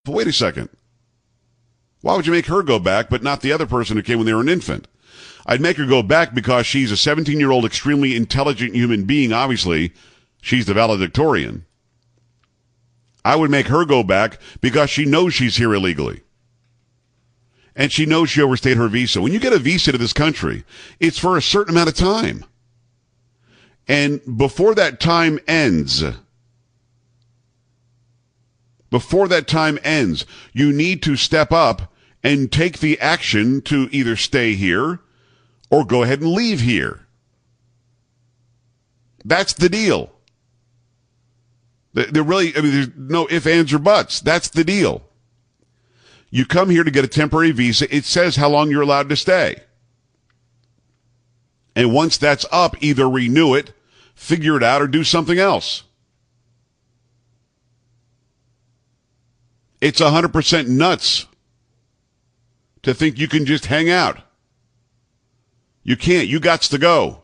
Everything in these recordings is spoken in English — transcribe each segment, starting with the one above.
But wait a second. Why would you make her go back, but not the other person who came when they were an infant? I'd make her go back because she's a 17-year-old extremely intelligent human being. Obviously, she's the valedictorian. I would make her go back because she knows she's here illegally. And she knows she overstayed her visa. When you get a visa to this country, it's for a certain amount of time. And before that time ends, you need to step up and take the action to either stay here or go ahead and leave here. That's the deal. There's no ifs, ands, or buts. That's the deal. You come here to get a temporary visa. It says how long you're allowed to stay. And once that's up, either renew it, figure it out, or do something else. It's 100% nuts to think you can just hang out. You can't. You gots to go.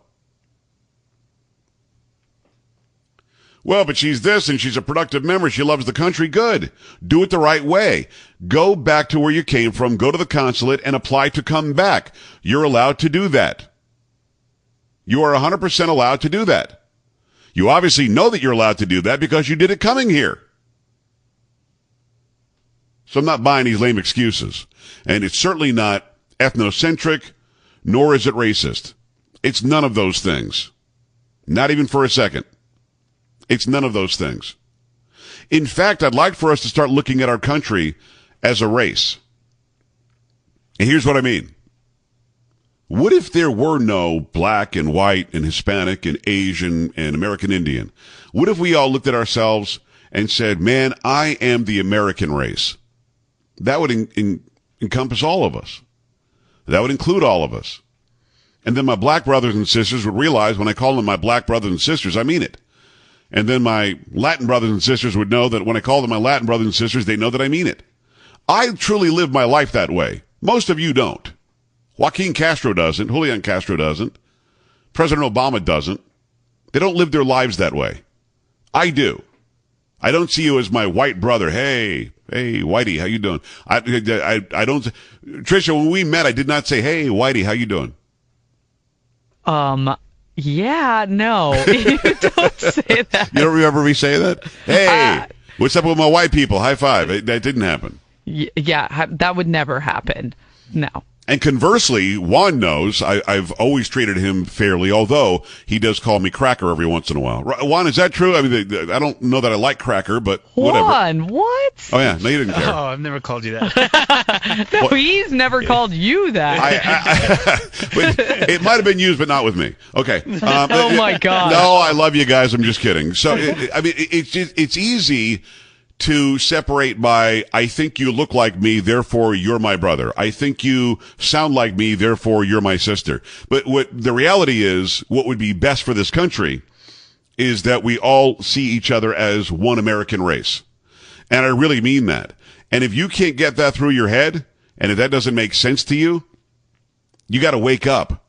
Well, but she's this and she's a productive member. She loves the country. Good. Do it the right way. Go back to where you came from. Go to the consulate and apply to come back. You're allowed to do that. You are 100% allowed to do that. You obviously know that you're allowed to do that because you did it coming here. So I'm not buying these lame excuses. And it's certainly not ethnocentric, nor is it racist. It's none of those things. Not even for a second. It's none of those things. In fact, I'd like for us to start looking at our country as a race. And here's what I mean. What if there were no black and white and Hispanic and Asian and American Indian? What if we all looked at ourselves and said, man, I am the American race? That would encompass all of us. That would include all of us. And then my black brothers and sisters would realize when I call them my black brothers and sisters, I mean it. And then my Latin brothers and sisters would know that when I call them my Latin brothers and sisters, they know that I mean it. I truly live my life that way. Most of you don't. Joaquin Castro doesn't. Julian Castro doesn't. President Obama doesn't. They don't live their lives that way. I do. I don't see you as my white brother. Hey, Whitey, how you doing? I don't. Tricia, when we met, I did not say, hey, Whitey, how you doing? Yeah, no, you don't say that. You don't remember me saying that? Hey, what's up with my white people? High five. That didn't happen. Yeah, that would never happen. No. And conversely, Juan knows I've always treated him fairly, although he does call me Cracker every once in a while. Juan, is that true? I mean, I don't know that I like Cracker, but whatever. Juan, what? Oh, yeah. No, you didn't care. Oh, I've never called you that. No, he's never called you that. But it might have been used, but not with me. Okay. Oh, my God. No, I love you guys. I'm just kidding. So, it's easy to separate by, I think you look like me, therefore you're my brother. I think you sound like me, therefore you're my sister. But what the reality is, what would be best for this country is that we all see each other as one American race. And I really mean that. And if you can't get that through your head, and if that doesn't make sense to you, you got to wake up.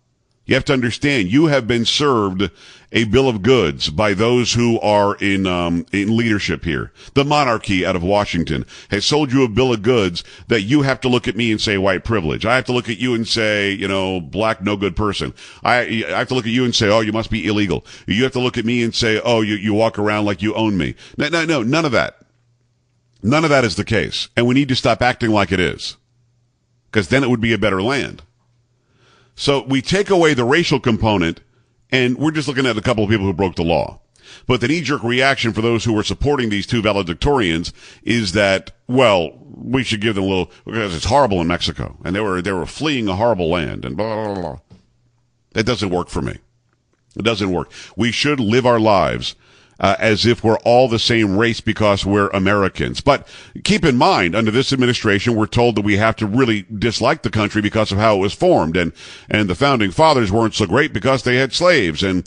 You have to understand you have been served a bill of goods by those who are in leadership here. The monarchy out of Washington has sold you a bill of goods that you have to look at me and say white privilege. I have to look at you and say, black no good person. I have to look at you and say, oh, you must be illegal. You have to look at me and say, oh, you walk around like you own me. No, none of that. None of that is the case. And we need to stop acting like it is, because then it would be a better land. So we take away the racial component, and we're just looking at a couple of people who broke the law. But the knee-jerk reaction for those who are supporting these two valedictorians is that, well, we should give them a little, because it's horrible in Mexico, and they were fleeing a horrible land, and blah, blah, blah. That doesn't work for me. It doesn't work. We should live our lives as if we're all the same race because we're Americans. But keep in mind, under this administration, we're told that we have to really dislike the country because of how it was formed. And the founding fathers weren't so great because they had slaves. And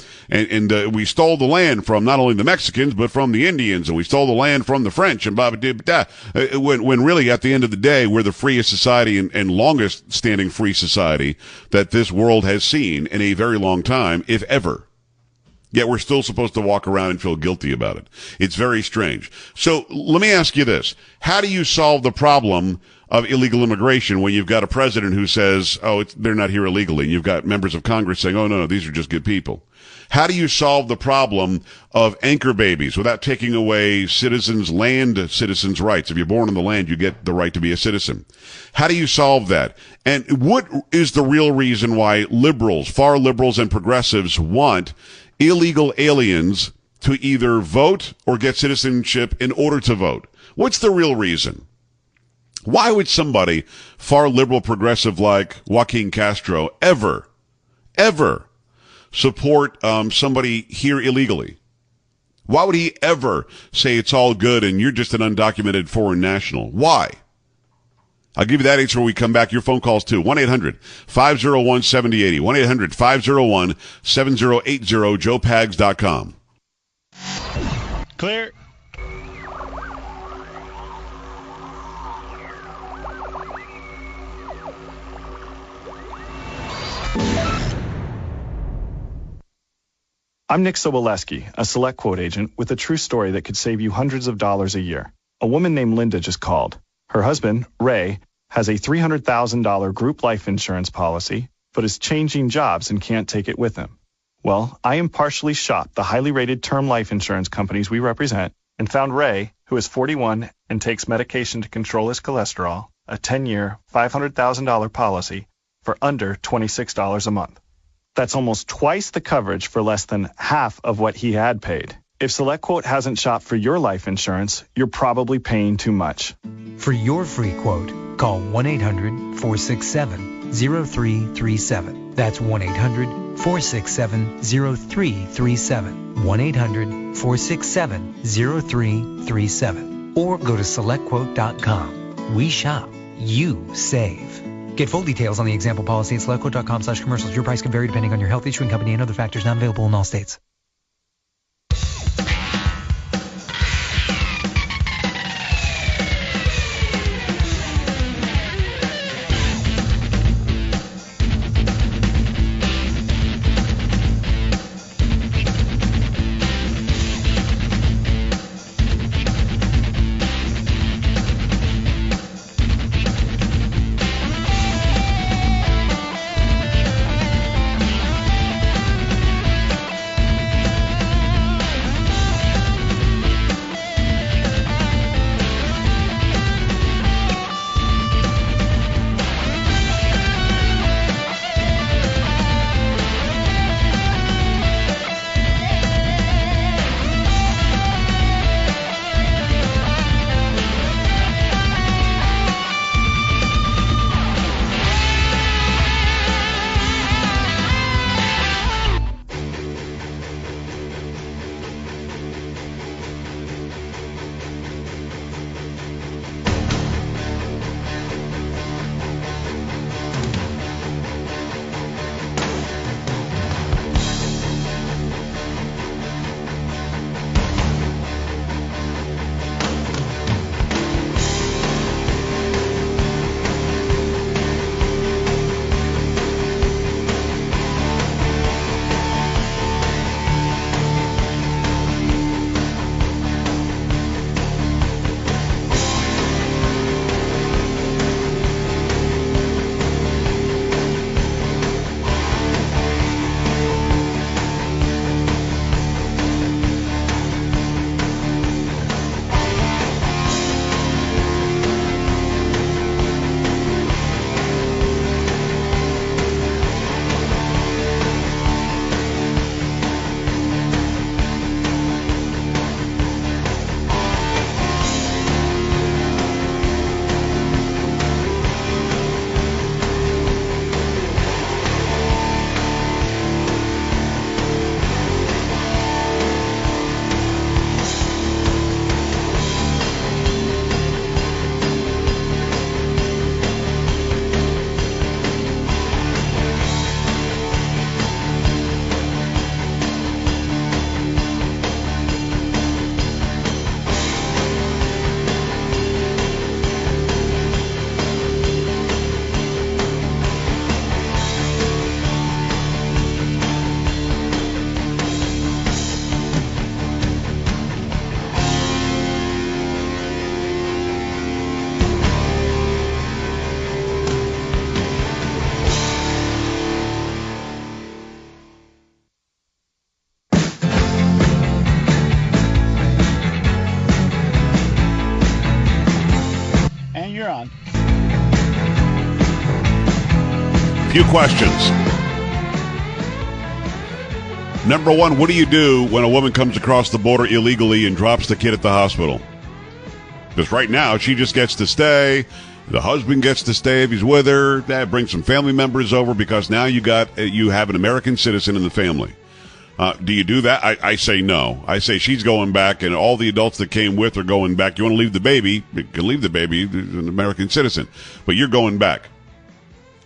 we stole the land from not only the Mexicans, but from the Indians. And we stole the land from the French and blah, blah, blah, blah. When really, at the end of the day, we're the freest society and longest standing free society that this world has seen in a very long time, if ever. Yet we're still supposed to walk around and feel guilty about it. It's very strange. So let me ask you this. How do you solve the problem of illegal immigration when you've got a president who says, they're not here illegally, and you've got members of Congress saying, oh, no, these are just good people? How do you solve the problem of anchor babies without taking away citizens' rights? If you're born on the land, you get the right to be a citizen. How do you solve that? And what is the real reason why far liberals and progressives want illegal aliens to either vote or get citizenship in order to vote? What's the real reason? Why would somebody far liberal progressive like Joaquin Castro ever support somebody here illegally? Why would he ever say it's all good and you're just an undocumented foreign national? Why? I'll give you that answer when we come back. Your phone calls too. 1-800-501-7080. 1-800-501-7080. JoePags.com. Clear. I'm Nick Soboleski, a SelectQuote agent with a true story that could save you hundreds of dollars a year. A woman named Linda just called. Her husband, Ray, has a $300,000 group life insurance policy, but is changing jobs and can't take it with him. Well, I impartially shopped the highly rated term life insurance companies we represent and found Ray, who is 41 and takes medication to control his cholesterol, a 10-year, $500,000 policy for under $26 a month. That's almost twice the coverage for less than half of what he had paid. If SelectQuote hasn't shopped for your life insurance, you're probably paying too much. For your free quote, call 1-800-467-0337. That's 1-800-467-0337. 1-800-467-0337. Or go to SelectQuote.com. We shop. You save. Get full details on the example policy at SelectQuote.com/commercials. Your price can vary depending on your health, issuing company, and other factors not available in all states. you're on. Few questions. Number one, what do you do when a woman comes across the border illegally and drops the kid at the hospital? Because right now, she just gets to stay. The husband gets to stay if he's with her. That brings some family members over because now you have an American citizen in the family. Do you do that? I say no. I say she's going back, and all the adults that came with are going back. You want to leave the baby? You can leave the baby. There's an American citizen. But you're going back.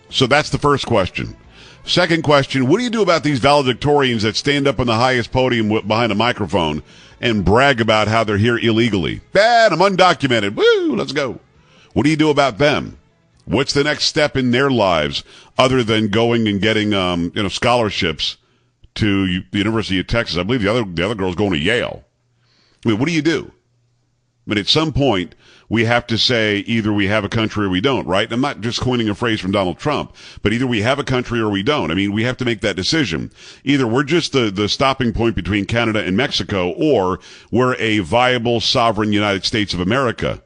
So that's the first question. Second question, what do you do about these valedictorians that stand up on the highest podium behind a microphone and brag about how they're here illegally? Bad, I'm undocumented. Woo, let's go. What do you do about them? What's the next step in their lives other than going and getting scholarships to the University of Texas? I believe the other girl's going to Yale. I mean, what do you do? But at some point, we have to say either we have a country or we don't, right? I'm not just coining a phrase from Donald Trump, but either we have a country or we don't. I mean, we have to make that decision. Either we're just the stopping point between Canada and Mexico, or we're a viable, sovereign United States of America.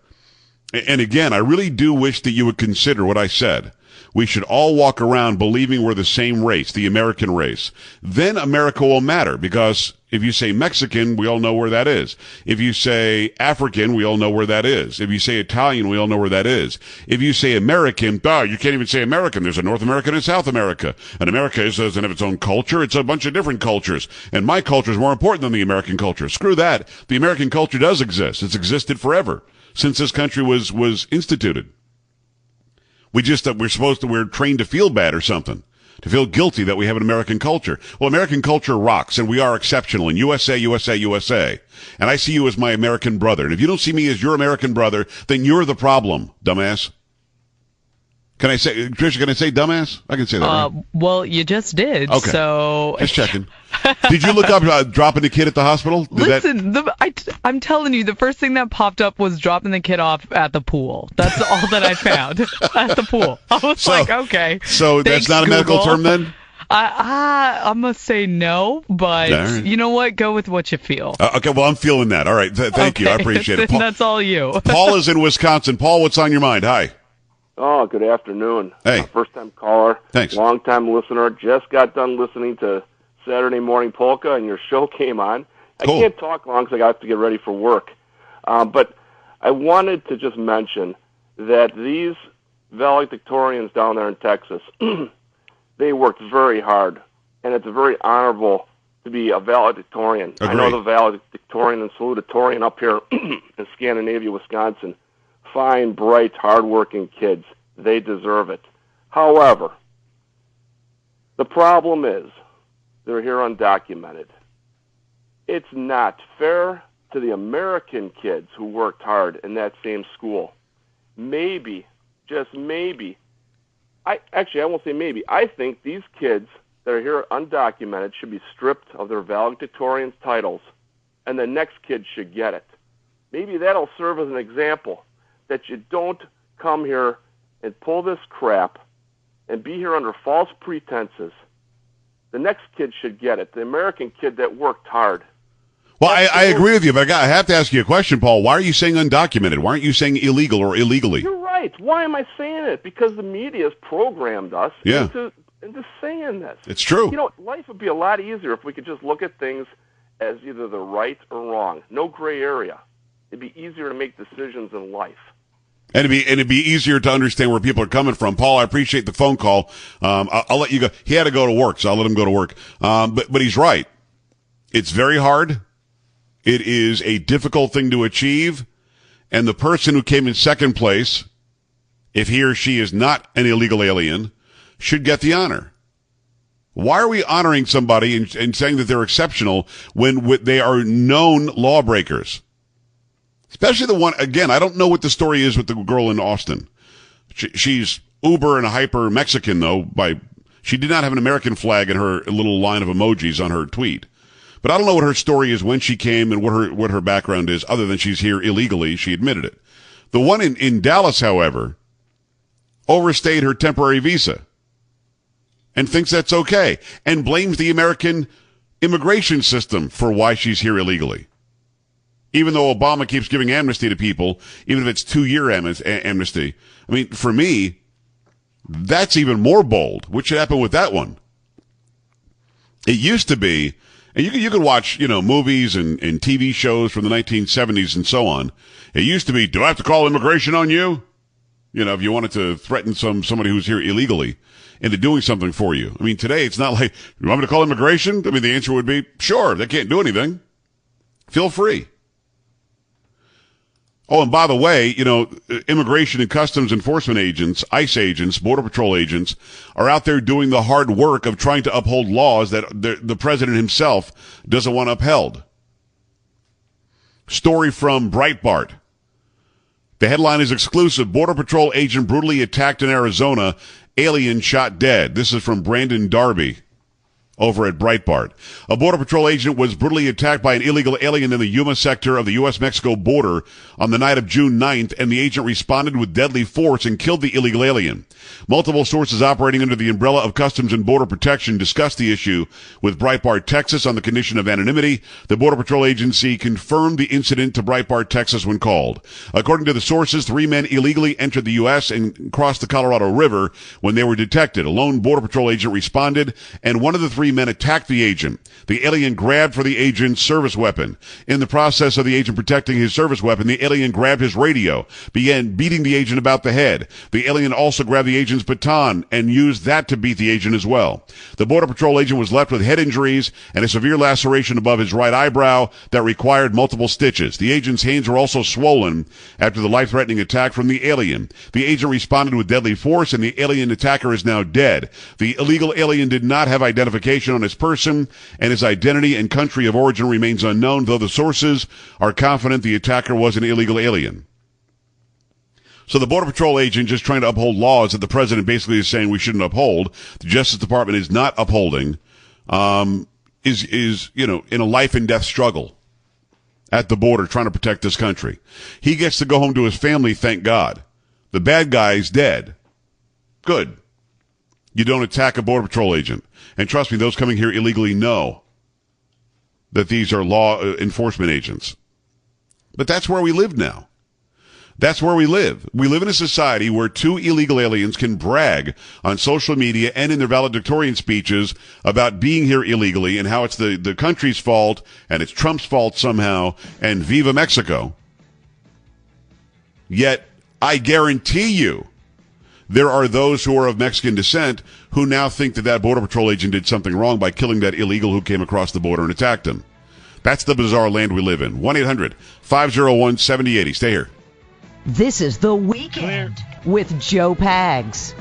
And again, I really do wish that you would consider what I said. We should all walk around believing we're the same race, the American race. Then America will matter, because if you say Mexican, we all know where that is. If you say African, we all know where that is. If you say Italian, we all know where that is. If you say American, you can't even say American. There's a North America and a South America. And America doesn't have its own culture. It's a bunch of different cultures. And my culture is more important than the American culture. Screw that. The American culture does exist. It's existed forever since this country was instituted. We're trained to feel bad or something, to feel guilty that we have an American culture. Well, American culture rocks, and we are exceptional. And USA, USA, USA. And I see you as my American brother. And if you don't see me as your American brother, then you're the problem, dumbass. Tricia, can I say dumbass? I can say that, right? Well, you just did. Okay. So just checking. Did you look up dropping the kid at the hospital? I'm telling you, the first thing that popped up was dropping the kid off at the pool. That's all that I found at the pool. I was like, okay. So thanks, that's not a medical term then? I'm going to say no, but right. You know what? Go with what you feel. Okay, well, I'm feeling that. All right. Thank you. I appreciate it. Paul, that's all you. Paul is in Wisconsin. Paul, what's on your mind? Hi. Oh, good afternoon. Hey. First-time caller. Thanks. Long-time listener. Just got done listening to Saturday Morning Polka, and your show came on. Cool. I can't talk long because I have to get ready for work. But I wanted to just mention that these valedictorians down there in Texas, they worked very hard, and it's very honorable to be a valedictorian. Agreed. I know the valedictorian and salutatorian up here in Scandinavia, Wisconsin. Fine, bright, hardworking kids. They deserve it. However, the problem is they're here undocumented. It's not fair to the American kids who worked hard in that same school. Maybe, just maybe, I won't say maybe, I think these kids that are here undocumented should be stripped of their valedictorian titles, and the next kid should get it. Maybe that'll serve as an example that you don't come here and pull this crap and be here under false pretenses. The next kid should get it, the American kid that worked hard. Well, I agree with you, but I have to ask you a question, Paul. Why are you saying undocumented? Why aren't you saying illegal or illegally? You're right. Why am I saying it? Because the media has programmed us into saying this. It's true. You know, life would be a lot easier if we could just look at things as either the right or wrong. No gray area. It'd be easier to make decisions in life. And it'd be easier to understand where people are coming from. Paul, I appreciate the phone call. I'll let you go. He had to go to work, so I'll let him go to work. But he's right. It's very hard. It is a difficult thing to achieve. And the person who came in second place, if he or she is not an illegal alien, should get the honor. Why are we honoring somebody and saying that they're exceptional when they are known lawbreakers? Especially the one, again, I don't know what the story is with the girl in Austin. She's uber and hyper Mexican, though. She did not have an American flag in her little line of emojis on her tweet. But I don't know what her story is, when she came, and what her background is, other than she's here illegally. She admitted it. The one in Dallas, however, overstayed her temporary visa and thinks that's okay and blames the American immigration system for why she's here illegally. even though Obama keeps giving amnesty to people, even if it's 2-year amnesty. I mean, for me, that's even more bold. What should happen with that one? It used to be, and you could watch, movies and TV shows from the 1970s and so on. It used to be, do I have to call immigration on you? If you wanted to threaten somebody who's here illegally into doing something for you. I mean, today it's not like, you want me to call immigration? I mean, the answer would be, sure, they can't do anything. Feel free. Oh, and by the way, immigration and customs enforcement agents, ICE agents, Border Patrol agents are out there doing the hard work of trying to uphold laws that the president himself doesn't want upheld. Story from Breitbart. The headline is exclusive. Border Patrol agent brutally attacked in Arizona. Alien shot dead. This is from Brandon Darby over at Breitbart. A Border Patrol agent was brutally attacked by an illegal alien in the Yuma sector of the U.S.-Mexico border on the night of June 9th, and the agent responded with deadly force and killed the illegal alien. Multiple sources operating under the umbrella of Customs and Border Protection discussed the issue with Breitbart Texas on the condition of anonymity. The Border Patrol agency confirmed the incident to Breitbart Texas when called. According to the sources, 3 men illegally entered the U.S. and crossed the Colorado River when they were detected. A lone Border Patrol agent responded, and one of the 3 men attacked the agent. The alien grabbed for the agent's service weapon. In the process of the agent protecting his service weapon, the alien grabbed his radio, began beating the agent about the head. The alien also grabbed the agent's baton and used that to beat the agent as well. The Border Patrol agent was left with head injuries and a severe laceration above his right eyebrow that required multiple stitches. The agent's hands were also swollen after the life-threatening attack from the alien. The agent responded with deadly force, and the alien attacker is now dead. The illegal alien did not have identification on his person, and his identity and country of origin remains unknown, though the sources are confident the attacker was an illegal alien. So the Border Patrol agent, just trying to uphold laws that the president basically is saying we shouldn't uphold, the Justice Department is not upholding, is in a life and death struggle at the border trying to protect this country. He gets to go home to his family, thank God. The bad guy is dead. Good. You don't attack a Border Patrol agent. And trust me, those coming here illegally know that these are law enforcement agents. But that's where we live now. That's where we live. We live in a society where 2 illegal aliens can brag on social media and in their valedictorian speeches about being here illegally and how it's the country's fault and it's Trump's fault somehow and Viva Mexico. Yet, I guarantee you, there are those who are of Mexican descent who now think that Border Patrol agent did something wrong by killing that illegal who came across the border and attacked him. That's the bizarre land we live in. 1-800-501-7080. Stay here. This is The Weekend with Joe Pags.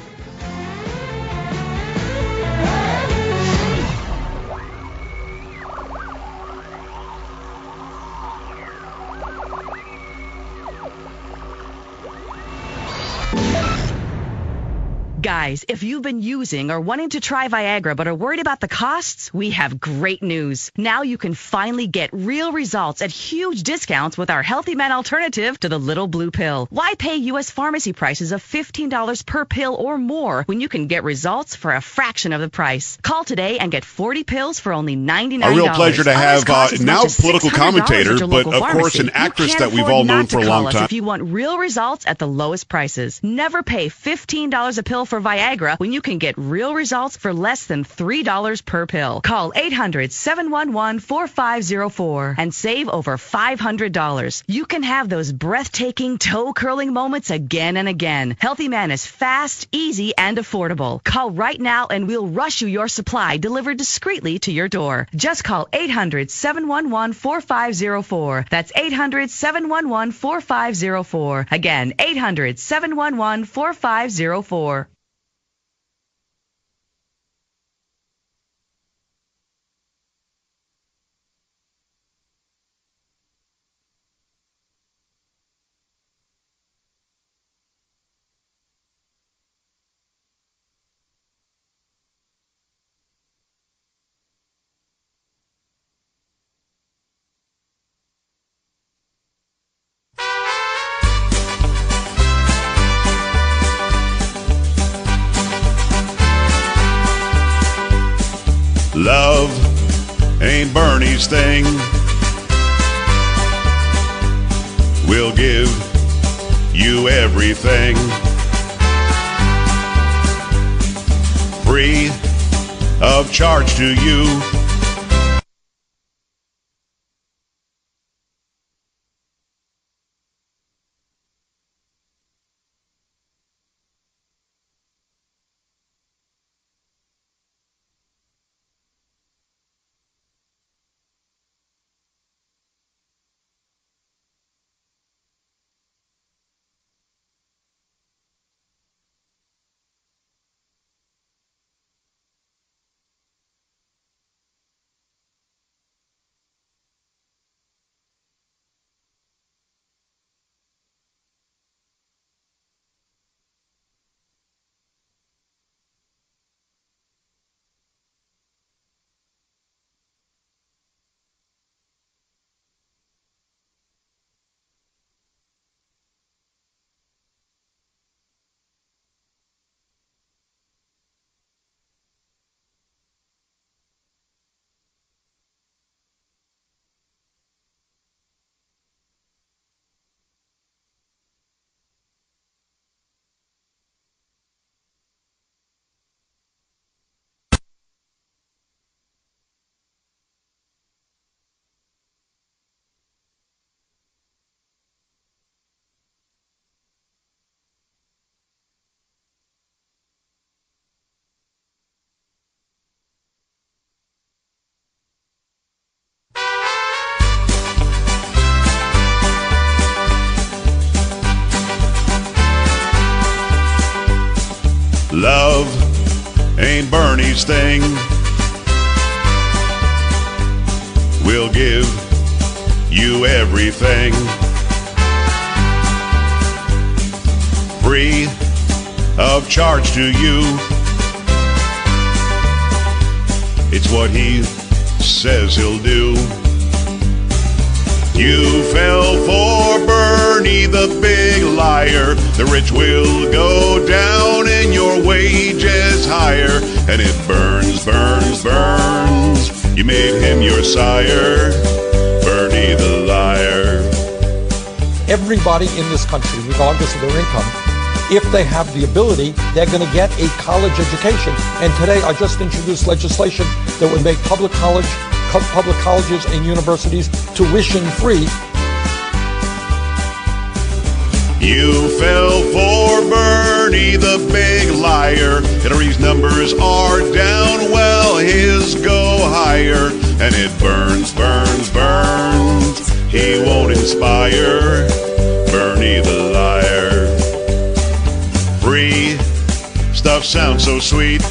Guys, if you've been using or wanting to try Viagra but are worried about the costs, we have great news. Now you can finally get real results at huge discounts with our Healthy Man alternative to the little blue pill. Why pay U.S. pharmacy prices of $15 per pill or more when you can get results for a fraction of the price? Call today and get 40 pills for only $99. A real pleasure to have now political commentator, but of course an actress that we've all known for a long time. If you want real results at the lowest prices, never pay $15 a pill for Viagra when you can get real results for less than $3 per pill. Call 800-711-4504 and save over $500. You can have those breathtaking, toe-curling moments again and again. Healthy Man is fast, easy, and affordable. Call right now and we'll rush you your supply delivered discreetly to your door. Just call 800-711-4504. That's 800-711-4504. Again, 800-711-4504. Love ain't Bernie's thing. We'll give you everything. Free of charge to you. Love ain't Bernie's thing. We'll give you everything. Free of charge to you. It's what he says he'll do. You fell for Bernie, the big liar. The rich will go down and your wages higher. And it burns, burns, burns. You made him your sire, Bernie the liar. Everybody in this country, regardless of their income, if they have the ability, they're going to get a college education. And today I just introduced legislation that would make public colleges and universities tuition free. You fell for Bernie, the big liar. Hillary's numbers are down, well, his go higher. And it burns, burns, burns. He won't inspire, Bernie the liar. Free stuff sounds so sweet.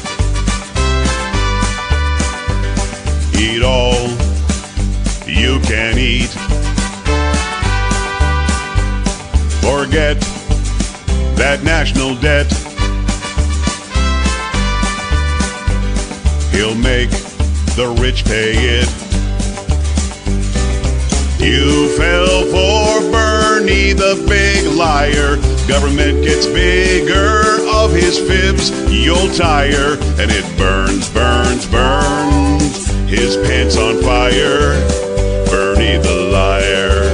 Eat all you can eat. Forget that national debt. He'll make the rich pay it. You fell for Bernie, the big liar. Government gets bigger, of his fibs you'll tire. And it burns, burns, burns. His pants on fire, Bernie the liar.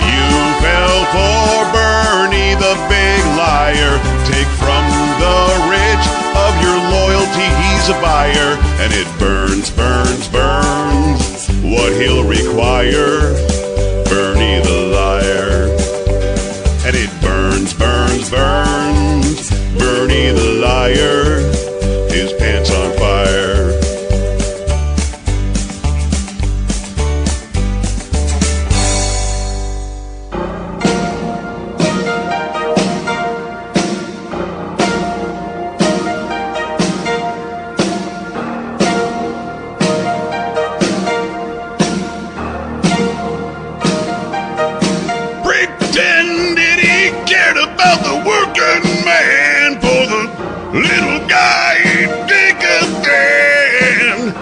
You fell for Bernie, the big liar. Take from the rich, of your loyalty he's a buyer. And it burns, burns, burns. What he'll require, Bernie the liar. And it burns, burns, burns. Bernie the liar, his pants on fire. Pretended he cared about the working man. For the little guy he'd take a stand.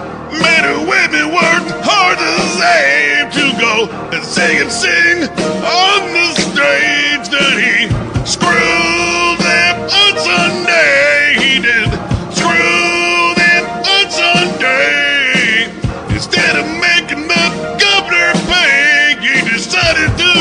Men and women worked hard as they to go and sing on the stage. That he screwed them on Sunday. He did screw them on Sunday. Instead of making the governor pay, he decided to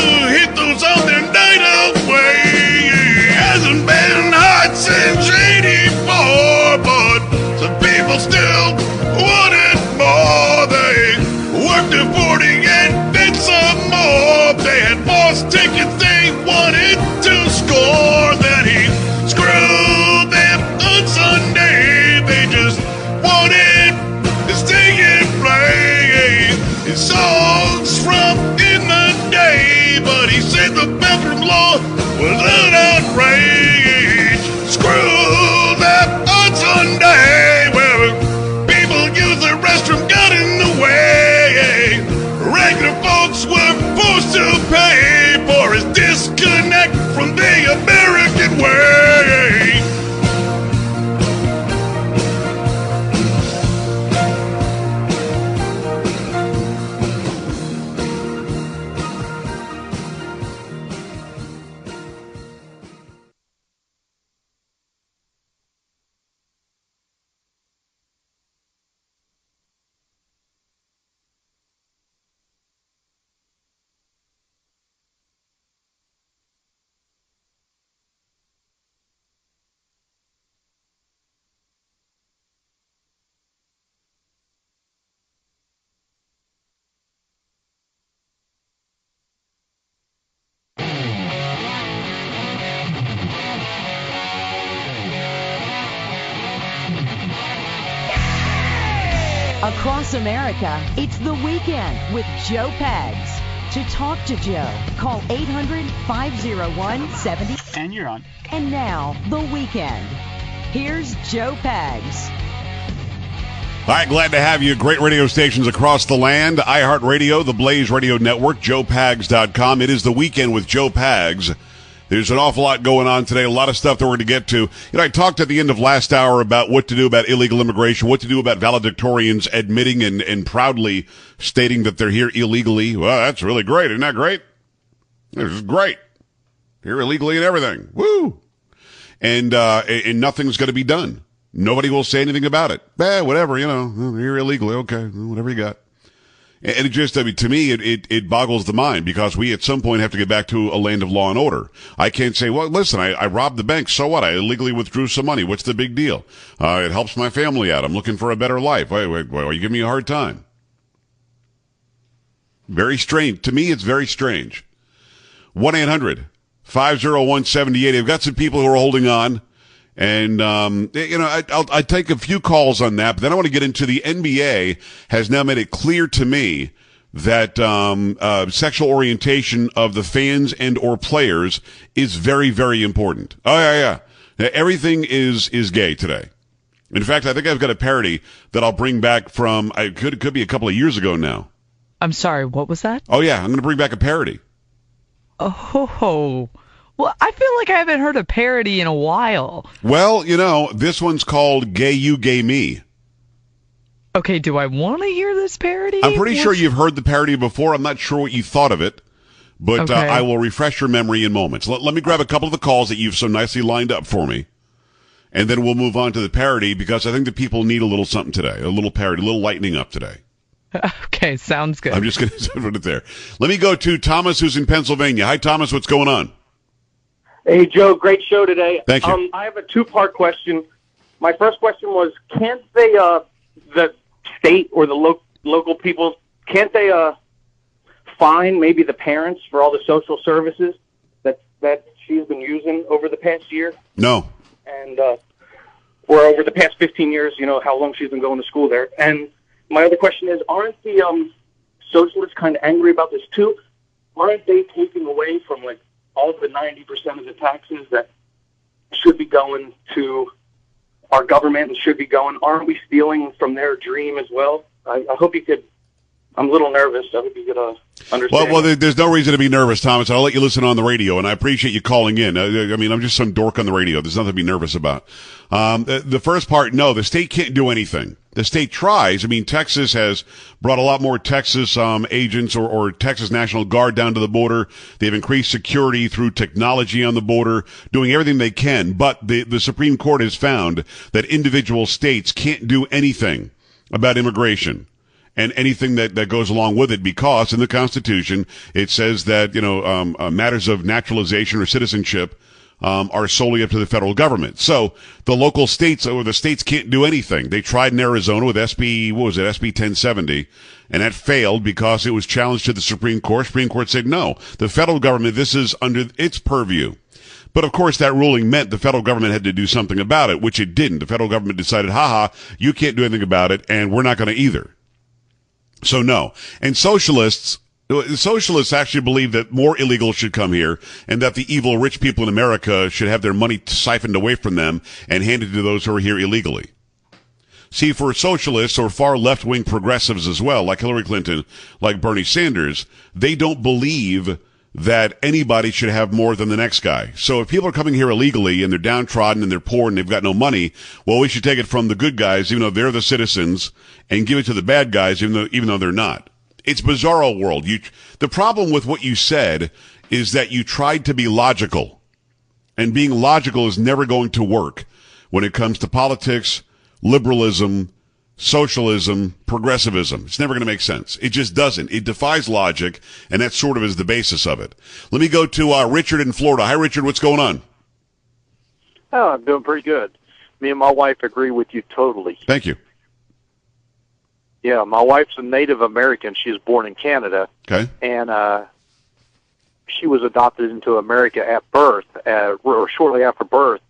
Across America, it's The Weekend with Joe Pags. To talk to Joe, call 800-501-70. And you're on. And now, The Weekend. Here's Joe Pags. All right, glad to have you. Great radio stations across the land. iHeartRadio, the Blaze Radio Network, JoePags.com. It is The Weekend with Joe Pags. There's an awful lot going on today, a lot of stuff that we're going to get to. I talked at the end of last hour about what to do about illegal immigration, what to do about valedictorians admitting and proudly stating that they're here illegally. Well, that's really great. Isn't that great? This is great. Here illegally and everything. Woo! And nothing's going to be done. Nobody will say anything about it. Whatever, you're illegally. Okay, whatever you got. And it just, to me, it boggles the mind because we at some point have to get back to a land of law and order. I can't say, well, listen, I robbed the bank. So what? I illegally withdrew some money. What's the big deal? It helps my family out. I'm looking for a better life. Wait, are you giving me a hard time? Very strange. To me, it's very strange. 1-800-501-78. I've got some people who are holding on. And, I take a few calls on that, but then I want to get into the NBA has now made it clear to me that, sexual orientation of the fans and or players is very, very important. Oh, yeah. Everything is gay today. In fact, I think I've got a parody that I'll bring back from, it could be a couple of years ago now. I'm sorry, what was that? Oh, yeah, I'm going to bring back a parody. Oh, well, I feel like I haven't heard a parody in a while. Well, this one's called Gay You, Gay Me. Okay, do I want to hear this parody? I'm pretty sure you've heard the parody before. I'm not sure what you thought of it, but okay. I will refresh your memory in moments. Let me grab a couple of the calls that you've so nicely lined up for me, and then we'll move on to the parody because I think the people need a little something today, a little parody, a little lightening up today. Okay, sounds good. I'm just going to put it there. Let me go to Thomas, who's in Pennsylvania. Hi, Thomas. What's going on? Hey, Joe, great show today. Thank you. I have a two-part question. My first question was, can't they, the state or the local people, can't they fine maybe the parents for all the social services that she's been using over the past year? No. And or over the past 15 years, how long she's been going to school there. And my other question is, aren't the socialists kind of angry about this too? Aren't they taking away from, all the 90% of the taxes that should be going to our government and should be going? Aren't we stealing from their dream as well? I hope you could. I'm a little nervous. I hope you could understand. Well, there's no reason to be nervous, Thomas. I'll let you listen on the radio, and I appreciate you calling in. I'm just some dork on the radio. There's nothing to be nervous about. The first part, no, the state can't do anything. The state tries. Texas has brought a lot more Texas agents or Texas National Guard down to the border. They've increased security through technology on the border, doing everything they can. But the Supreme Court has found that individual states can't do anything about immigration and anything that goes along with it, because in the Constitution it says that matters of naturalization or citizenship are solely up to the federal government. So the local states or the states can't do anything. They tried in Arizona with SB 1070, and that failed because it was challenged to the Supreme Court. Supreme Court said no. The federal government, this is under its purview. But of course, that ruling meant the federal government had to do something about it, which it didn't. The federal government decided, you can't do anything about it, and we're not going to either. So no. And socialists actually believe that more illegals should come here and that the evil rich people in America should have their money siphoned away from them and handed to those who are here illegally. See, for socialists or far left-wing progressives as well, like Hillary Clinton, like Bernie Sanders, they don't believe that anybody should have more than the next guy. So if people are coming here illegally and they're downtrodden and they're poor and they've got no money, well, we should take it from the good guys, even though they're the citizens, and give it to the bad guys, even though they're not. It's bizarro world. The problem with what you said is that you tried to be logical, and being logical is never going to work when it comes to politics, liberalism, socialism, progressivism. It's never going to make sense. It just doesn't. It defies logic, and that sort of is the basis of it. Let me go to Richard in Florida. Hi, Richard. What's going on? Oh, I'm doing pretty good. Me and my wife agree with you totally. Thank you. Yeah, my wife's a Native American. She was born in Canada. Okay. And she was adopted into America at birth, or shortly after birth.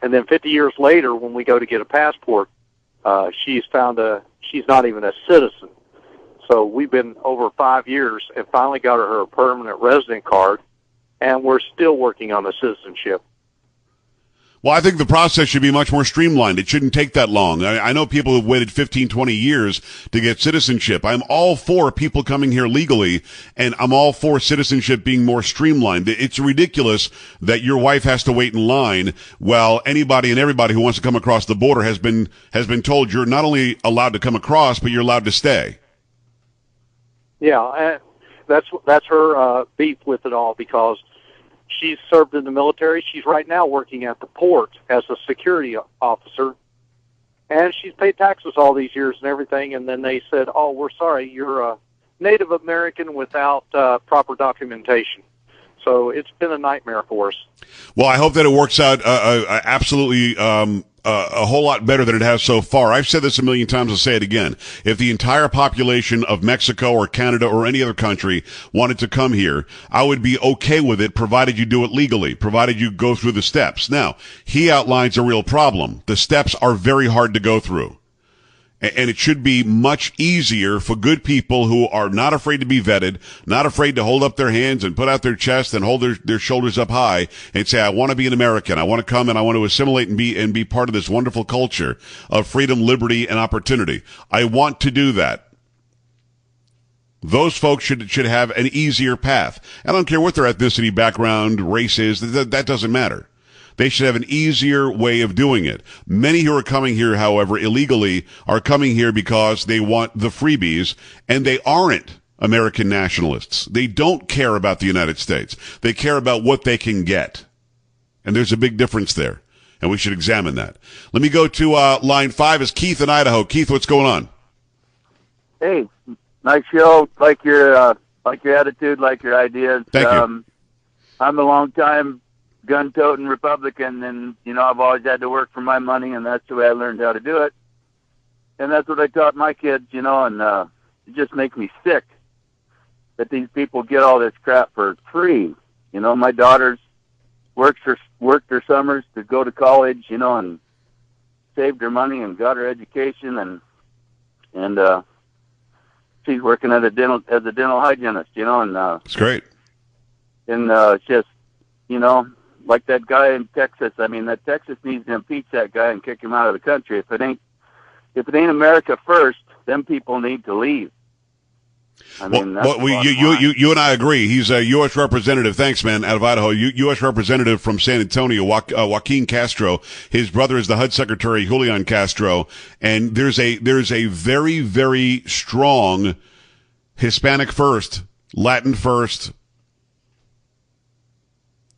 And then 50 years later, when we go to get a passport, she's not even a citizen. So we've been over 5 years and finally got her a permanent resident card, and we're still working on the citizenship. Well, I think the process should be much more streamlined. It shouldn't take that long. I know people who've waited 15, 20 years to get citizenship. I'm all for people coming here legally, and I'm all for citizenship being more streamlined. It's ridiculous that your wife has to wait in line while anybody and everybody who wants to come across the border has been told you're not only allowed to come across, but you're allowed to stay. Yeah, that's her beef with it all, because she's served in the military. She's right now working at the port as a security officer, and she's paid taxes all these years and everything. And then they said, "Oh, we're sorry, you're a Native American without proper documentation." So it's been a nightmare for us. Well, I hope that it works out absolutely a whole lot better than it has so far. I've said this a million times. I'll say it again. If the entire population of Mexico or Canada or any other country wanted to come here, I would be okay with it, provided you do it legally, provided you go through the steps. Now, he outlines a real problem. The steps are very hard to go through. And it should be much easier for good people who are not afraid to be vetted, not afraid to hold up their hands and put out their chest and hold their shoulders up high and say, I want to be an American. I want to come and I want to assimilate and be part of this wonderful culture of freedom, liberty, and opportunity. I want to do that. Those folks should have an easier path. I don't care what their ethnicity, background, race is. That doesn't matter. They should have an easier way of doing it. Many who are coming here, however, illegally, are coming here because they want the freebies, and they aren't American nationalists. They don't care about the United States. They care about what they can get. And there's a big difference there, and we should examine that. Let me go to line 5 is Keith in Idaho. Keith, what's going on? Hey, nice show. Like your attitude, like your ideas. Thank you. I'm a long-time gun-toting Republican, and, I've always had to work for my money, and that's the way I learned how to do it. And that's what I taught my kids, and it just makes me sick that these people get all this crap for free. My daughters worked her summers to go to college, and saved her money and got her education, and she's working as a dental hygienist, and it's great. And it's just, like that guy in Texas. I mean, that Texas needs to impeach that guy and kick him out of the country. If it ain't America first, them people need to leave. I mean, you and I agree. He's a U.S. representative. Thanks, man, out of Idaho. U.S. representative from San Antonio, Joaquin Castro. His brother is the HUD Secretary, Julian Castro. And there's a very, very strong Hispanic first, Latin first.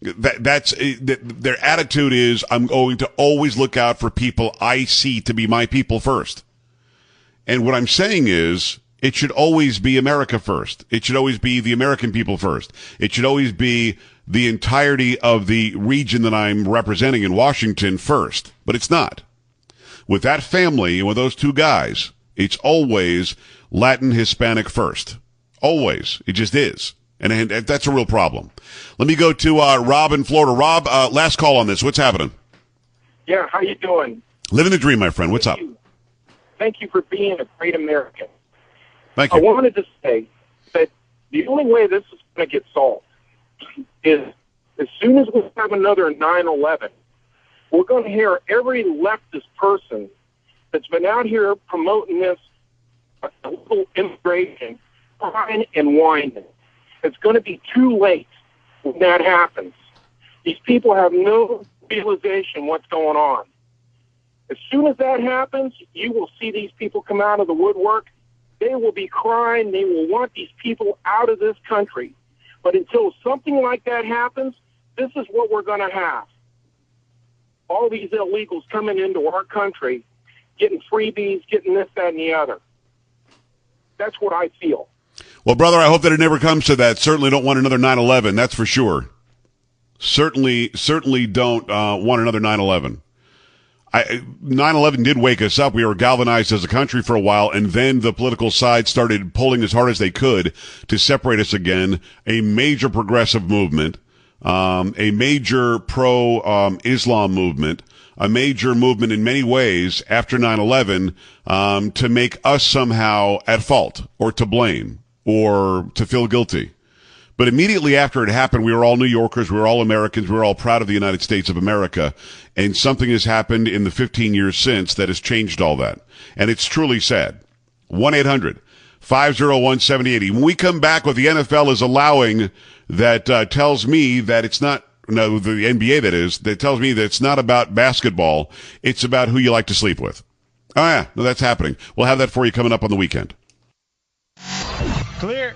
Their attitude is, I'm going to always look out for people I see to be my people first. And what I'm saying is, it should always be America first. It should always be the American people first. It should always be the entirety of the region that I'm representing in Washington first. But it's not. With that family and with those two guys, it's always Latin, Hispanic first. Always. It just is. And that's a real problem. Let me go to Rob in Florida. Rob, last call on this. What's happening? Yeah, how you doing? Living the dream, my friend. What's up? Thank you for being a great American. Thank you. I wanted to say that the only way this is going to get solved is as soon as we have another 9/11, we're going to hear every leftist person that's been out here promoting this illegal immigration crying and whining. It's going to be too late when that happens. These people have no realization what's going on. As soon as that happens, you will see these people come out of the woodwork. They will be crying. They will want these people out of this country. But until something like that happens, this is what we're going to have. All these illegals coming into our country, getting freebies, getting this, that, and the other. That's what I feel. Well, brother, I hope that it never comes to that. Certainly don't want another 9/11, that's for sure. Certainly don't want another 9/11. 9/11 did wake us up. We were galvanized as a country for a while, and then the political side started pulling as hard as they could to separate us again. A major progressive movement. a major pro-Islam movement, a major movement in many ways after 9/11 to make us somehow at fault or to blame or to feel guilty. But immediately after it happened, we were all New Yorkers, we were all Americans, we were all proud of the United States of America, and something has happened in the 15 years since that has changed all that. And it's truly sad. 1-800-501-7080. When we come back, what the NFL is allowing that tells me that it's not, no, the NBA that is, that tells me that it's not about basketball, it's about who you like to sleep with. Oh yeah, no, that's happening. We'll have that for you coming up on the weekend. Clear.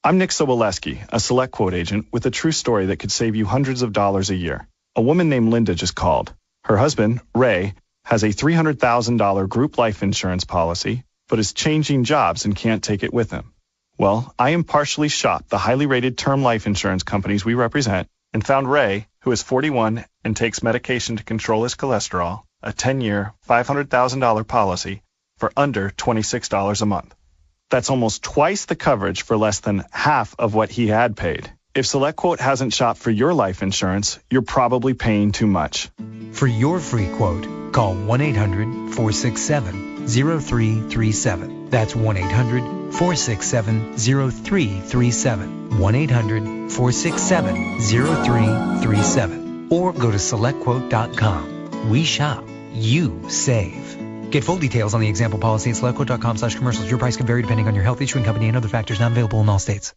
I'm Nick Soboleski, a Select Quote agent with a true story that could save you hundreds of dollars a year. A woman named Linda just called. Her husband, Ray, has a $300,000 group life insurance policy, but is changing jobs and can't take it with him. Well, I impartially shopped the highly rated term life insurance companies we represent and found Ray, who is 41 and takes medication to control his cholesterol, a 10-year, $500,000 policy for under $26 a month. That's almost twice the coverage for less than half of what he had paid. If SelectQuote hasn't shopped for your life insurance, you're probably paying too much. For your free quote, call 1-800-467-0337. That's 1-800-467-0337. 1-800-467-0337. Or go to SelectQuote.com. We shop. You save. Get full details on the example policy at SelectQuote.com/commercials. Your price can vary depending on your health, issuing company, and other factors not available in all states.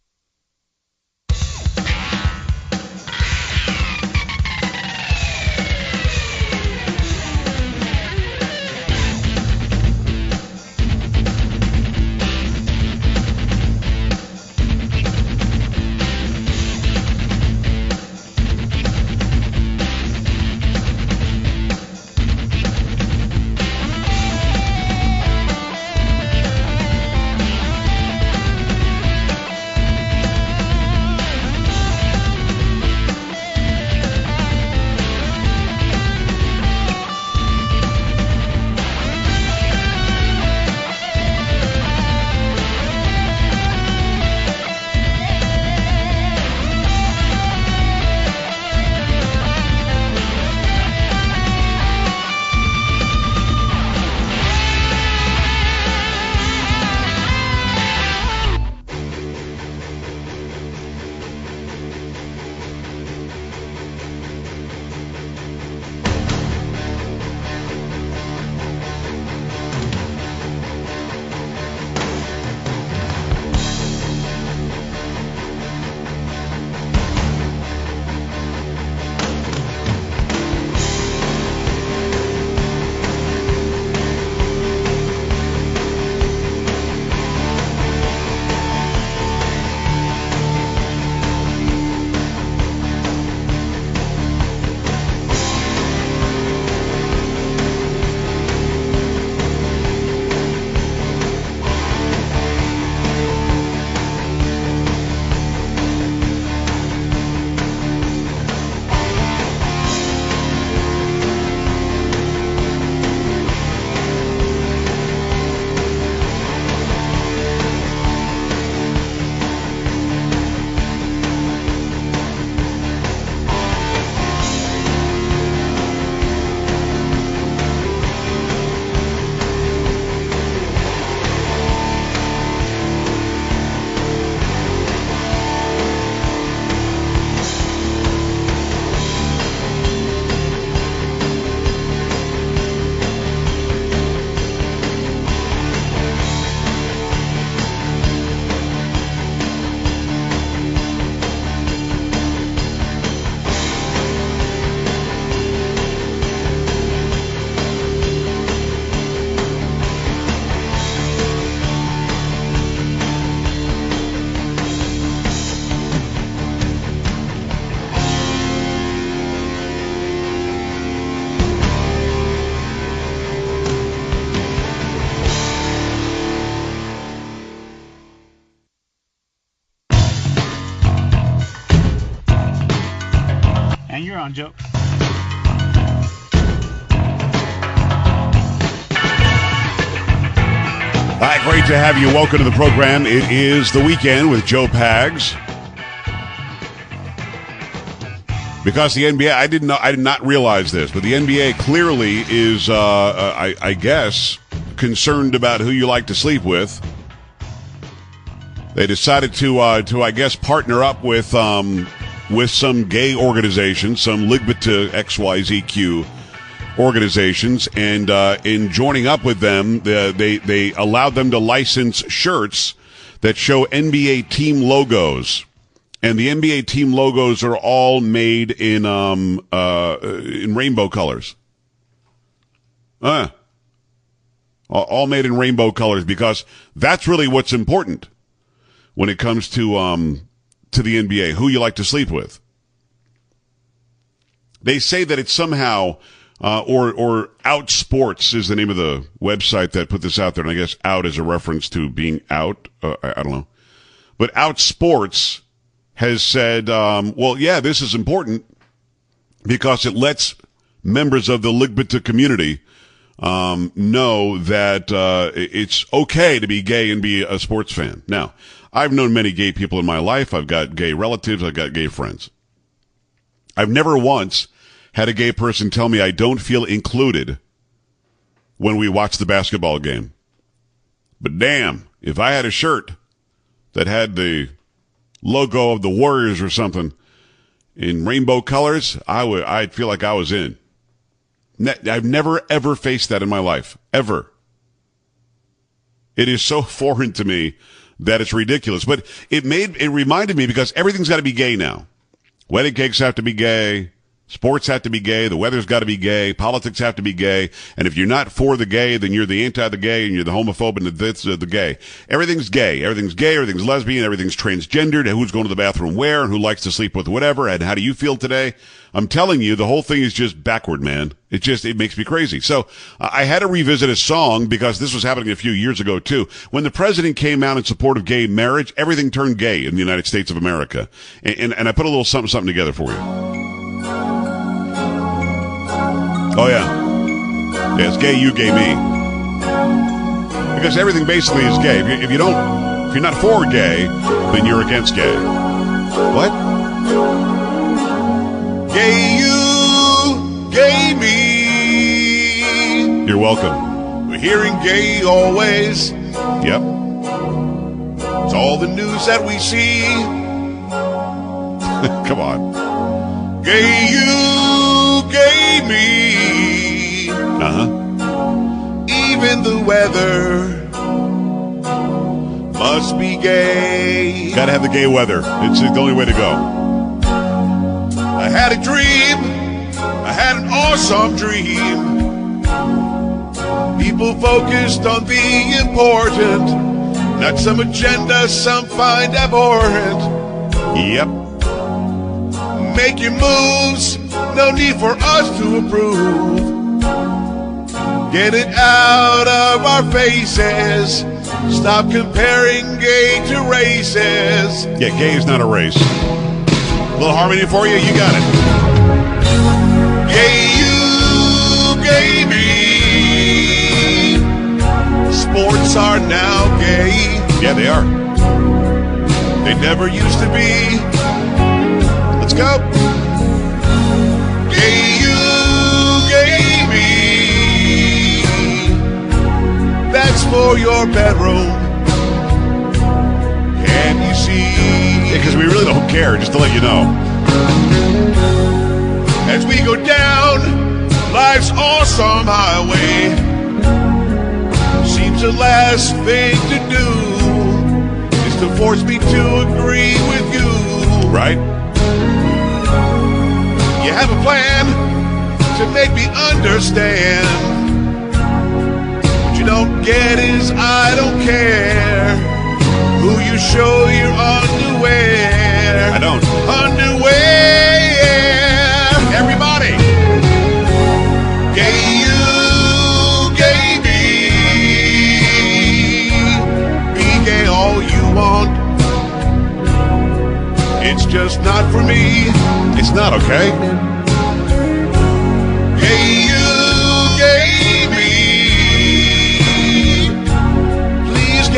And you're on, Joe. All right, great to have you. Welcome to the program. It is the weekend with Joe Pags. Because the NBA, I did not realize this, but the NBA clearly is, I guess, concerned about who you like to sleep with. They decided to I guess, partner up with some gay organizations, some LGBTQ XYZQ organizations, and in joining up with them, they allowed them to license shirts that show NBA team logos. And the NBA team logos are all made in rainbow colors. All made in rainbow colors, because that's really what's important when it comes to the NBA, who you like to sleep with. They say that it's somehow or Out Sports is the name of the website that put this out there, and I guess out is a reference to being out. I don't know, but Out Sports has said, well, yeah, this is important because it lets members of the LGBTQ community know that it's okay to be gay and be a sports fan. Now, I've known many gay people in my life. I've got gay relatives. I've got gay friends. I've never once had a gay person tell me I don't feel included when we watch the basketball game. But damn, if I had a shirt that had the logo of the Warriors or something in rainbow colors, I'd feel like I was in. I've never, ever faced that in my life. Ever. It is so foreign to me that it's ridiculous. But it reminded me, because everything's got to be gay now. Wedding cakes have to be gay. Sports have to be gay. The weather's got to be gay. Politics have to be gay. And if you're not for the gay, then you're the anti-the gay, and you're the homophobe and the gay. Everything's gay. Everything's gay. Everything's lesbian. Everything's transgendered. And who's going to the bathroom where, and who likes to sleep with whatever, and how do you feel today? I'm telling you, the whole thing is just backward, man. It makes me crazy. So I had to revisit a song, because this was happening a few years ago too. When the president came out in support of gay marriage, everything turned gay in the United States of America. And I put a little something together for you. Oh, yeah. Yeah, it's gay, you, gay, me. Because everything basically is gay. If you're not for gay, then you're against gay. What? Gay you, gay me. You're welcome. We're hearing gay always. Yep. It's all the news that we see. Come on. Gay you, gay me. Even the weather must be gay. Gotta have the gay weather. It's the only way to go. I had a dream. I had an awesome dream. People focused on the important, not some agenda some find abhorrent. Yep. Make your moves. No need for us to approve. Get it out of our faces. Stop comparing gay to races. Yeah, gay is not a race. A little harmony for you, you got it. Gay you, gay me. Sports are now gay. Yeah, they are. They never used to be. Let's go. Gay you, gay me. That's for your bedroom. Can you see? Yeah, because we really don't care, just to let you know. As we go down life's awesome highway, seems the last thing to do is to force me to agree with you. Right? You have a plan to make me understand. What you don't get is I don't care who you show your underwear. I don't. Underwear. Everybody. Gay you, gay me. Be gay all you want. It's just not for me. It's not okay. Gay you, gay me.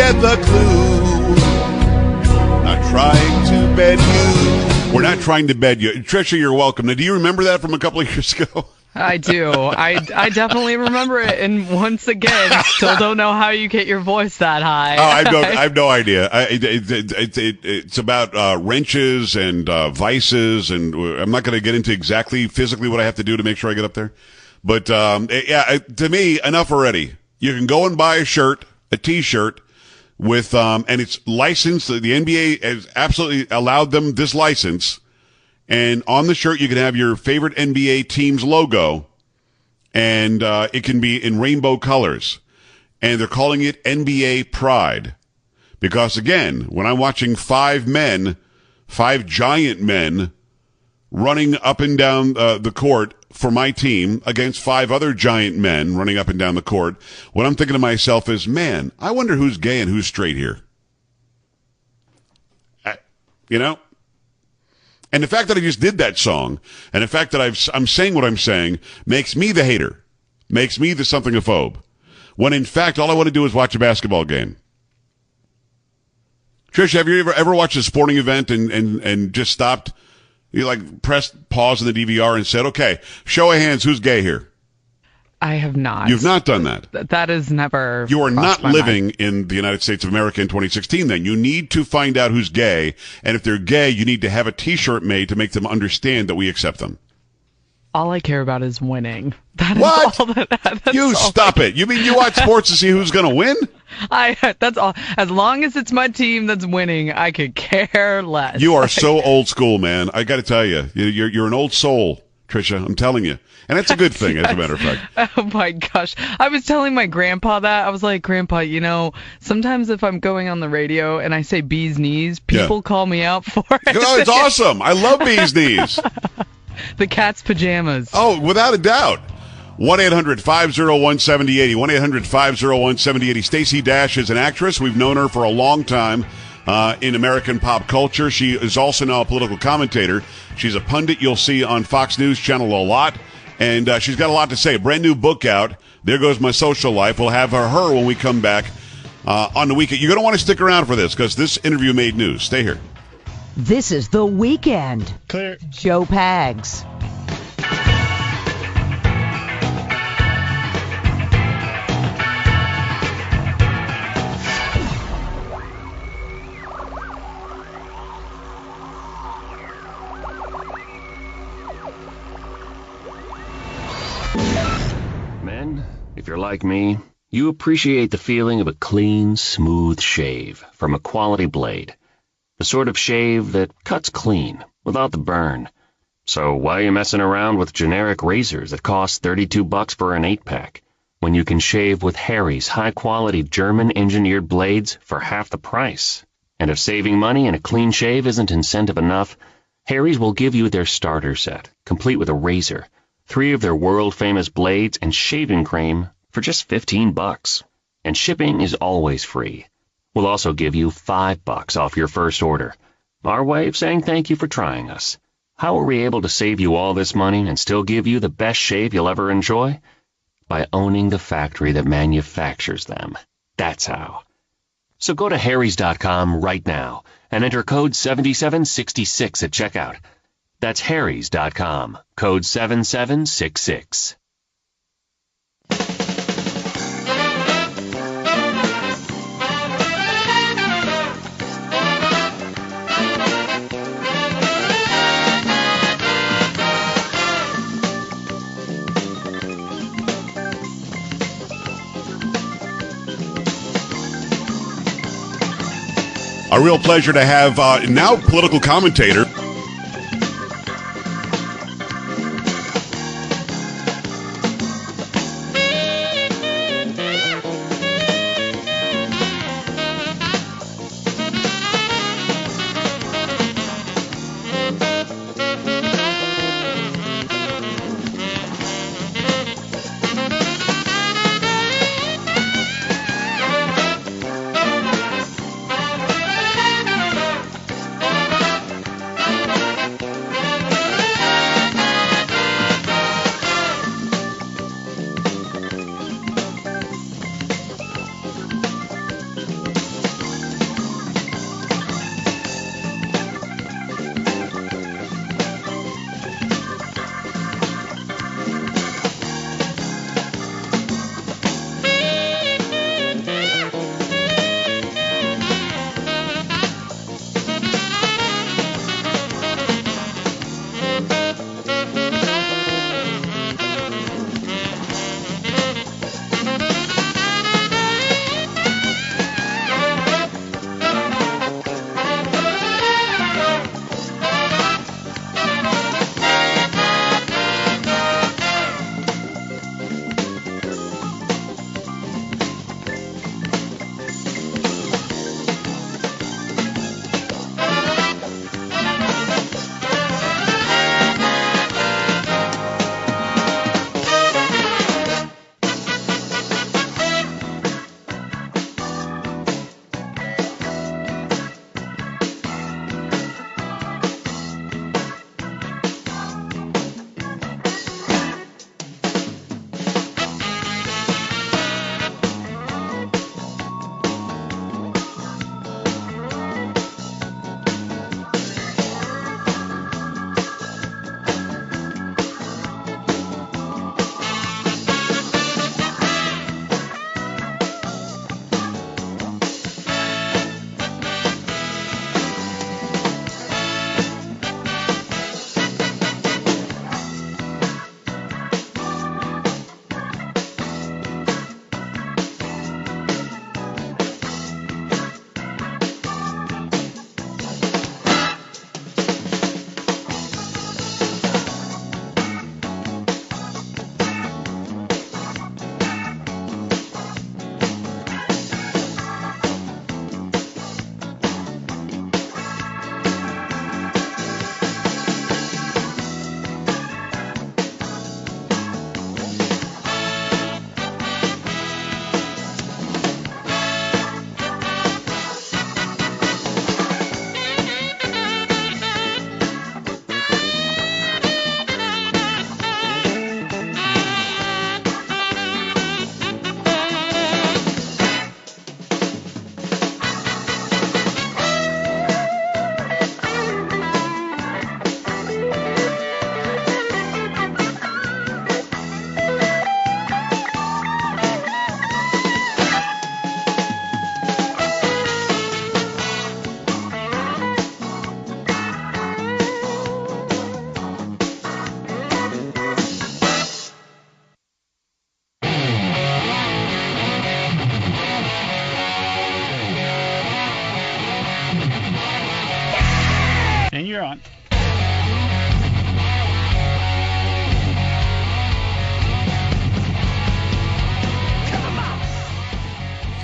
get the clue. Not trying to bed you. We're not trying to bed you. Trisha, you're welcome. Now, do you remember that from a couple of years ago? I do. I definitely remember it. And once again, still don't know how you get your voice that high. Oh, I have no idea. It's about wrenches and vices, and I'm not going to get into exactly physically what I have to do to make sure I get up there. But to me, enough already. You can go and buy a shirt, a T-shirt, with and it's licensed. The NBA has absolutely allowed them this license. And on the shirt, you can have your favorite NBA team's logo, and it can be in rainbow colors. And they're calling it NBA Pride. Because, again, when I'm watching five giant men, running up and down the court for my team against five other giant men running up and down the court, what I'm thinking to myself is, man, I wonder who's gay and who's straight here. You know? And the fact that I just did that song, and the fact that I'm saying what I'm saying, makes me the hater, makes me the something-ophobe, when in fact all I want to do is watch a basketball game. Trish, have you ever watched a sporting event and just stopped, you like pressed pause on the DVR and said, okay, show of hands, who's gay here? I have not. You've not done that. That is never. You are not living mind. in the United States of America in 2016 then. You need to find out who's gay, and if they're gay, you need to have a T-shirt made to make them understand that we accept them. All I care about is winning. That is what? All that's you all stop it. You mean you watch sports to see who's going to win? That's all. As long as it's my team that's winning, I could care less. You are so old school, man. I got to tell you, you're an old soul, Trisha. I'm telling you. And that's a good thing, as a matter of fact. Oh, my gosh. I was telling my grandpa that. I was like, Grandpa, sometimes if I'm going on the radio and I say bee's knees, people call me out for it. No, it's awesome. I love bee's knees. The cat's pajamas. Oh, without a doubt. 1-800-501-7080. 1-800-501-7080. Stacey Dash is an actress. We've known her for a long time in American pop culture. She is also now a political commentator. She's a pundit you'll see on Fox News Channel a lot. And she's got a lot to say. Brand new book out. There Goes My Social Life. We'll have her when we come back on the weekend. You're going to want to stick around for this because this interview made news. Stay here. This is The Weekend. Clear. Joe Pags. Men, if you're like me, you appreciate the feeling of a clean, smooth shave from a quality blade. The sort of shave that cuts clean, without the burn. So why are you messing around with generic razors that cost $32 for an 8-pack, when you can shave with Harry's high-quality German-engineered blades for half the price? And if saving money and a clean shave isn't incentive enough, Harry's will give you their starter set, complete with a razor, 3 of their world-famous blades, and shaving cream for just $15. And shipping is always free. We'll also give you $5 off your first order. Our way of saying thank you for trying us. How are we able to save you all this money and still give you the best shave you'll ever enjoy? By owning the factory that manufactures them. That's how. So go to harrys.com right now and enter code 7766 at checkout. That's harrys.com, code 7766. A real pleasure to have now political commentator.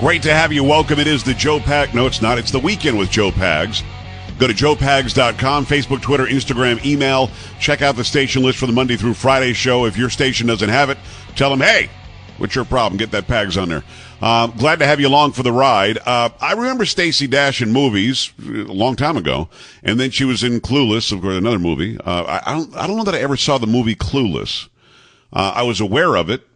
Great to have you. Welcome. It is the Joe Pags. No, it's not. It's the Weekend with Joe Pags. Go to joepags.com, Facebook, Twitter, Instagram, email. Check out the station list for the Monday through Friday show. If your station doesn't have it, tell them, hey, what's your problem? Get that Pags on there. Glad to have you along for the ride. I remember Stacey Dash in movies a long time ago, and then she was in Clueless, of course, another movie. I don't know that I ever saw the movie Clueless. I was aware of it.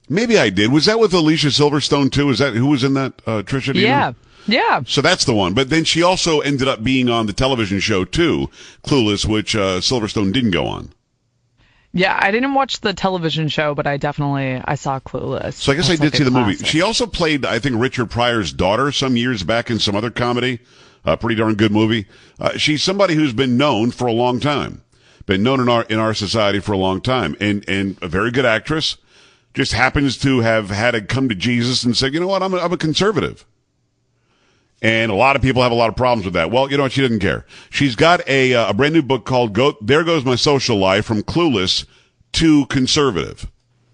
Maybe I did. Was that with Alicia Silverstone too? Is that who was in that? Trisha? Do you know? Yeah. So that's the one. But then she also ended up being on the television show too, Clueless, which Silverstone didn't go on. Yeah, I didn't watch the television show, but I saw Clueless. So I guess I did see the movie. She also played, I think, Richard Pryor's daughter some years back in some other comedy. Pretty darn good movie. She's somebody who's been known for a long time. Been known in our society for a long time. And a very good actress. Just happens to have had to come to Jesus and say, you know what, I'm a conservative. And a lot of people have a lot of problems with that. Well, you know what? She didn't care. She's got a brand new book called There Goes My Social Life, From Clueless to Conservative.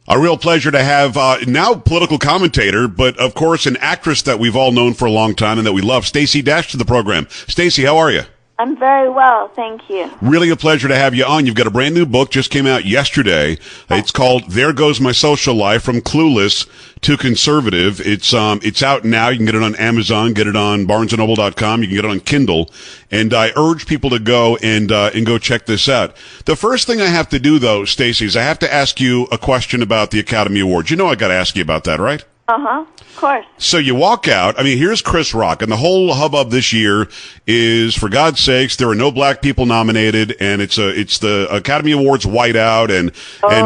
A real pleasure to have now political commentator, but of course an actress that we've all known for a long time and that we love, Stacey Dash, to the program. Stacey, how are you? I'm very well, thank you. Really a pleasure to have you on. You've got a brand new book, just came out yesterday. It's called There Goes My Social Life, From Clueless to Conservative. It's out now. You can get it on Amazon, get it on BarnesandNoble.com. You can get it on Kindle. And I urge people to go and go check this out. The first thing I have to do, though, Stacey, is I have to ask you a question about the Academy Awards. You know I got to ask you about that, right? Uh-huh, of course. So you walk out, I mean, here's Chris Rock, and the whole hubbub this year is, for God's sakes, there are no black people nominated, and it's the Academy Awards whiteout, and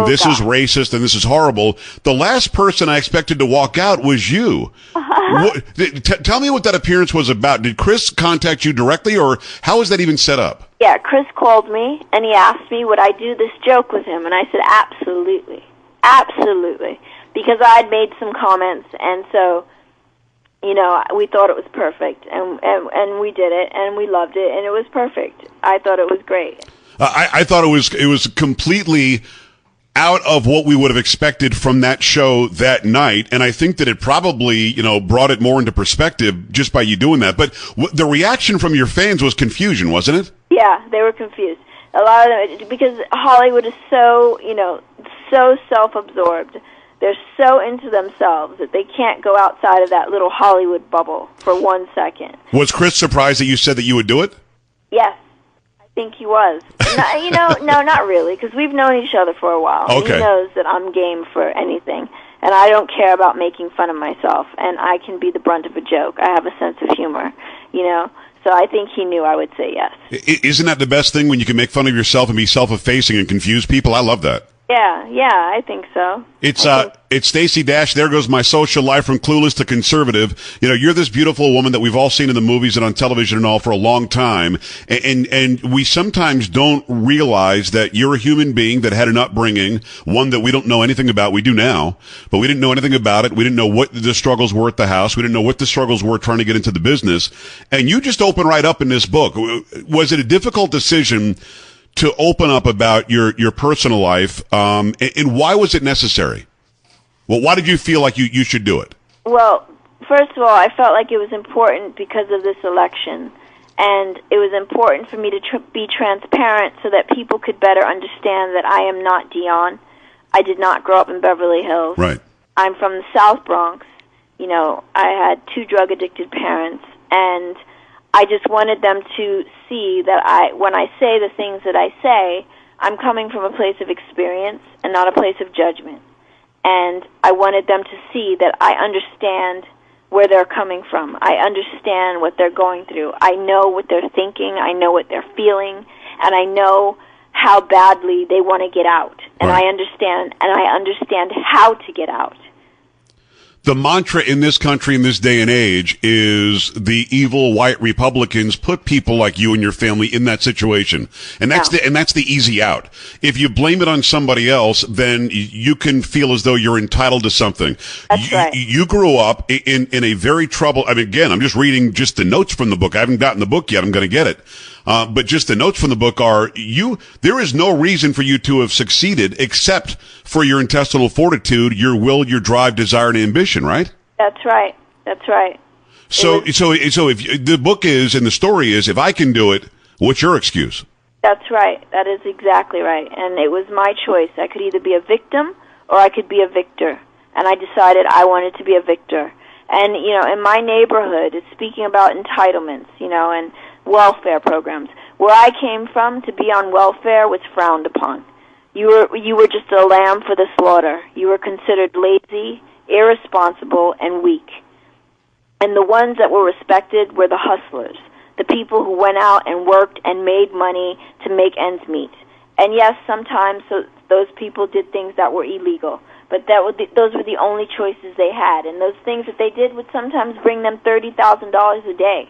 this is racist, and this is horrible. The last person I expected to walk out was you. Tell me what that appearance was about. Did Chris contact you directly, or how was that even set up? Yeah, Chris called me, and he asked me would I do this joke with him, and I said absolutely. Absolutely. Because I had made some comments, and so, you know, we thought it was perfect, and we did it, and we loved it, and it was perfect. I thought it was great. I thought it was completely out of what we would have expected from that show that night, and I think that it probably, you know, brought it more into perspective just by you doing that. But the reaction from your fans was confusion, wasn't it? Yeah, they were confused. A lot of them, because Hollywood is so, you know, so self-absorbed. They're so into themselves that they can't go outside of that little Hollywood bubble for 1 second. Was Chris surprised that you said that you would do it? Yes, I think he was. No, not really, because we've known each other for a while. Okay. He knows that I'm game for anything, and I don't care about making fun of myself, and I can be the brunt of a joke. I have a sense of humor, you know. So I think he knew I would say yes. Isn't that the best thing, when you can make fun of yourself and be self-effacing and confuse people? I love that. Yeah, I think so. It's Stacey Dash. There Goes My Social Life, From Clueless to Conservative. You know, you're this beautiful woman that we've all seen in the movies and on television and all for a long time. And we sometimes don't realize that you're a human being that had an upbringing, one that we don't know anything about. We do now, but we didn't know anything about it. We didn't know what the struggles were at the house. We didn't know what the struggles were trying to get into the business. And you just open right up in this book. Was it a difficult decision to open up about your personal life, and why was it necessary? Well, why did you feel like you should do it? Well, first of all, I felt like it was important because of this election, and it was important for me to be transparent so that people could better understand that I am not Dion. I did not grow up in Beverly Hills. Right. I'm from the South Bronx. You know, I had 2 drug-addicted parents, and I just wanted them to see that when I say the things that I say, I'm coming from a place of experience and not a place of judgment. And I wanted them to see that I understand where they're coming from. I understand what they're going through. I know what they're thinking. I know what they're feeling. And I know how badly they want to get out. And I understand how to get out. The mantra in this country in this day and age is the evil white Republicans put people like you and your family in that situation. And that's the easy out. If you blame it on somebody else, then you can feel as though you're entitled to something. That's right. You grew up in a very troubled, I mean, again, I'm just reading just the notes from the book. I haven't gotten the book yet. I'm going to get it. But just the notes from the book are, there is no reason for you to have succeeded except for your intestinal fortitude, your will, your drive, desire, and ambition, right? That's right. That's right. So if the book is and the story is, if I can do it, what's your excuse? That's right. That is exactly right. And it was my choice. I could either be a victim or I could be a victor. And I decided I wanted to be a victor. And, in my neighborhood, it's speaking about entitlements, and welfare programs. Where I came from, to be on welfare was frowned upon. You were just a lamb for the slaughter. You were considered lazy, irresponsible, and weak. And the ones that were respected were the hustlers, the people who went out and worked and made money to make ends meet. And yes, sometimes those people did things that were illegal, but those were the only choices they had. And those things that they did would sometimes bring them $30,000 a day.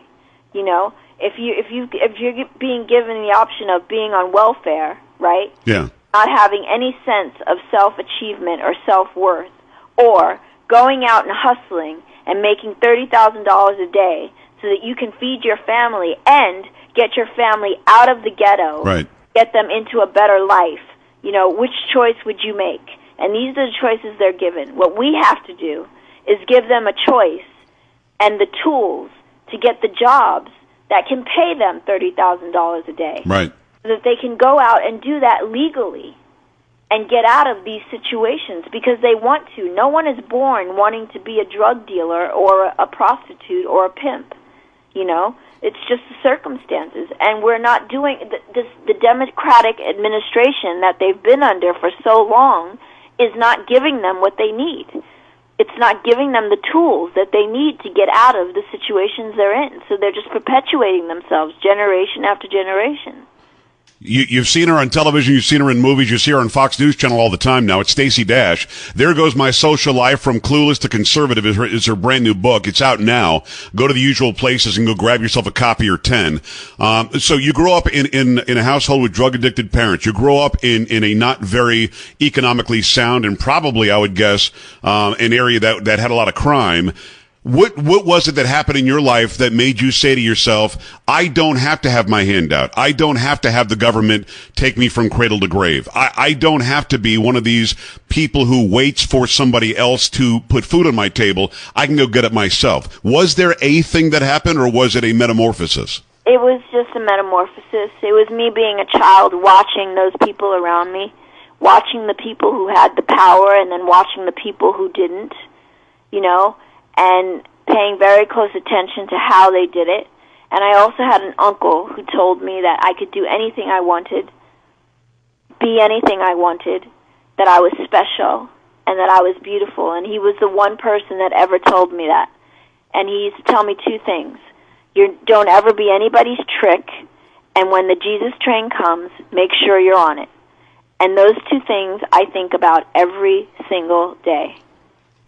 If you're being given the option of being on welfare, right? Yeah. Not having any sense of self-achievement or self-worth, or going out and hustling and making $30,000 a day so that you can feed your family and get your family out of the ghetto, right? Get them into a better life. Which choice would you make? And these are the choices they're given. What we have to do is give them a choice and the tools to get the jobs that can pay them $30,000 a day. Right. So that they can go out and do that legally and get out of these situations because they want to. No one is born wanting to be a drug dealer or a prostitute or a pimp. It's just the circumstances. And we're not doing the Democratic administration that they've been under for so long is not giving them what they need. It's not giving them the tools that they need to get out of the situations they're in. So they're just perpetuating themselves generation after generation. You've seen her on television, you've seen her in movies, you see her on Fox News Channel all the time now. It's Stacey Dash. There Goes My Social Life from Clueless to Conservative is her brand new book. It's out now. Go to the usual places and go grab yourself a copy or 10. So you grew up in a household with drug-addicted parents. You grew up in a not very economically sound and probably, I would guess, an area that had a lot of crime. What was it that happened in your life that made you say to yourself, I don't have to have my hand out. I don't have to have the government take me from cradle to grave. I don't have to be one of these people who waits for somebody else to put food on my table. I can go get it myself. Was there a thing that happened, or was it a metamorphosis? It was just a metamorphosis. It was me being a child watching those people around me, watching the people who had the power and then watching the people who didn't, and paying very close attention to how they did it. And I also had an uncle who told me that I could do anything I wanted, be anything I wanted, that I was special, and that I was beautiful. And he was the one person that ever told me that. And he used to tell me two things. Don't ever be anybody's trick, and when the Jesus train comes, make sure you're on it. And those two things I think about every single day.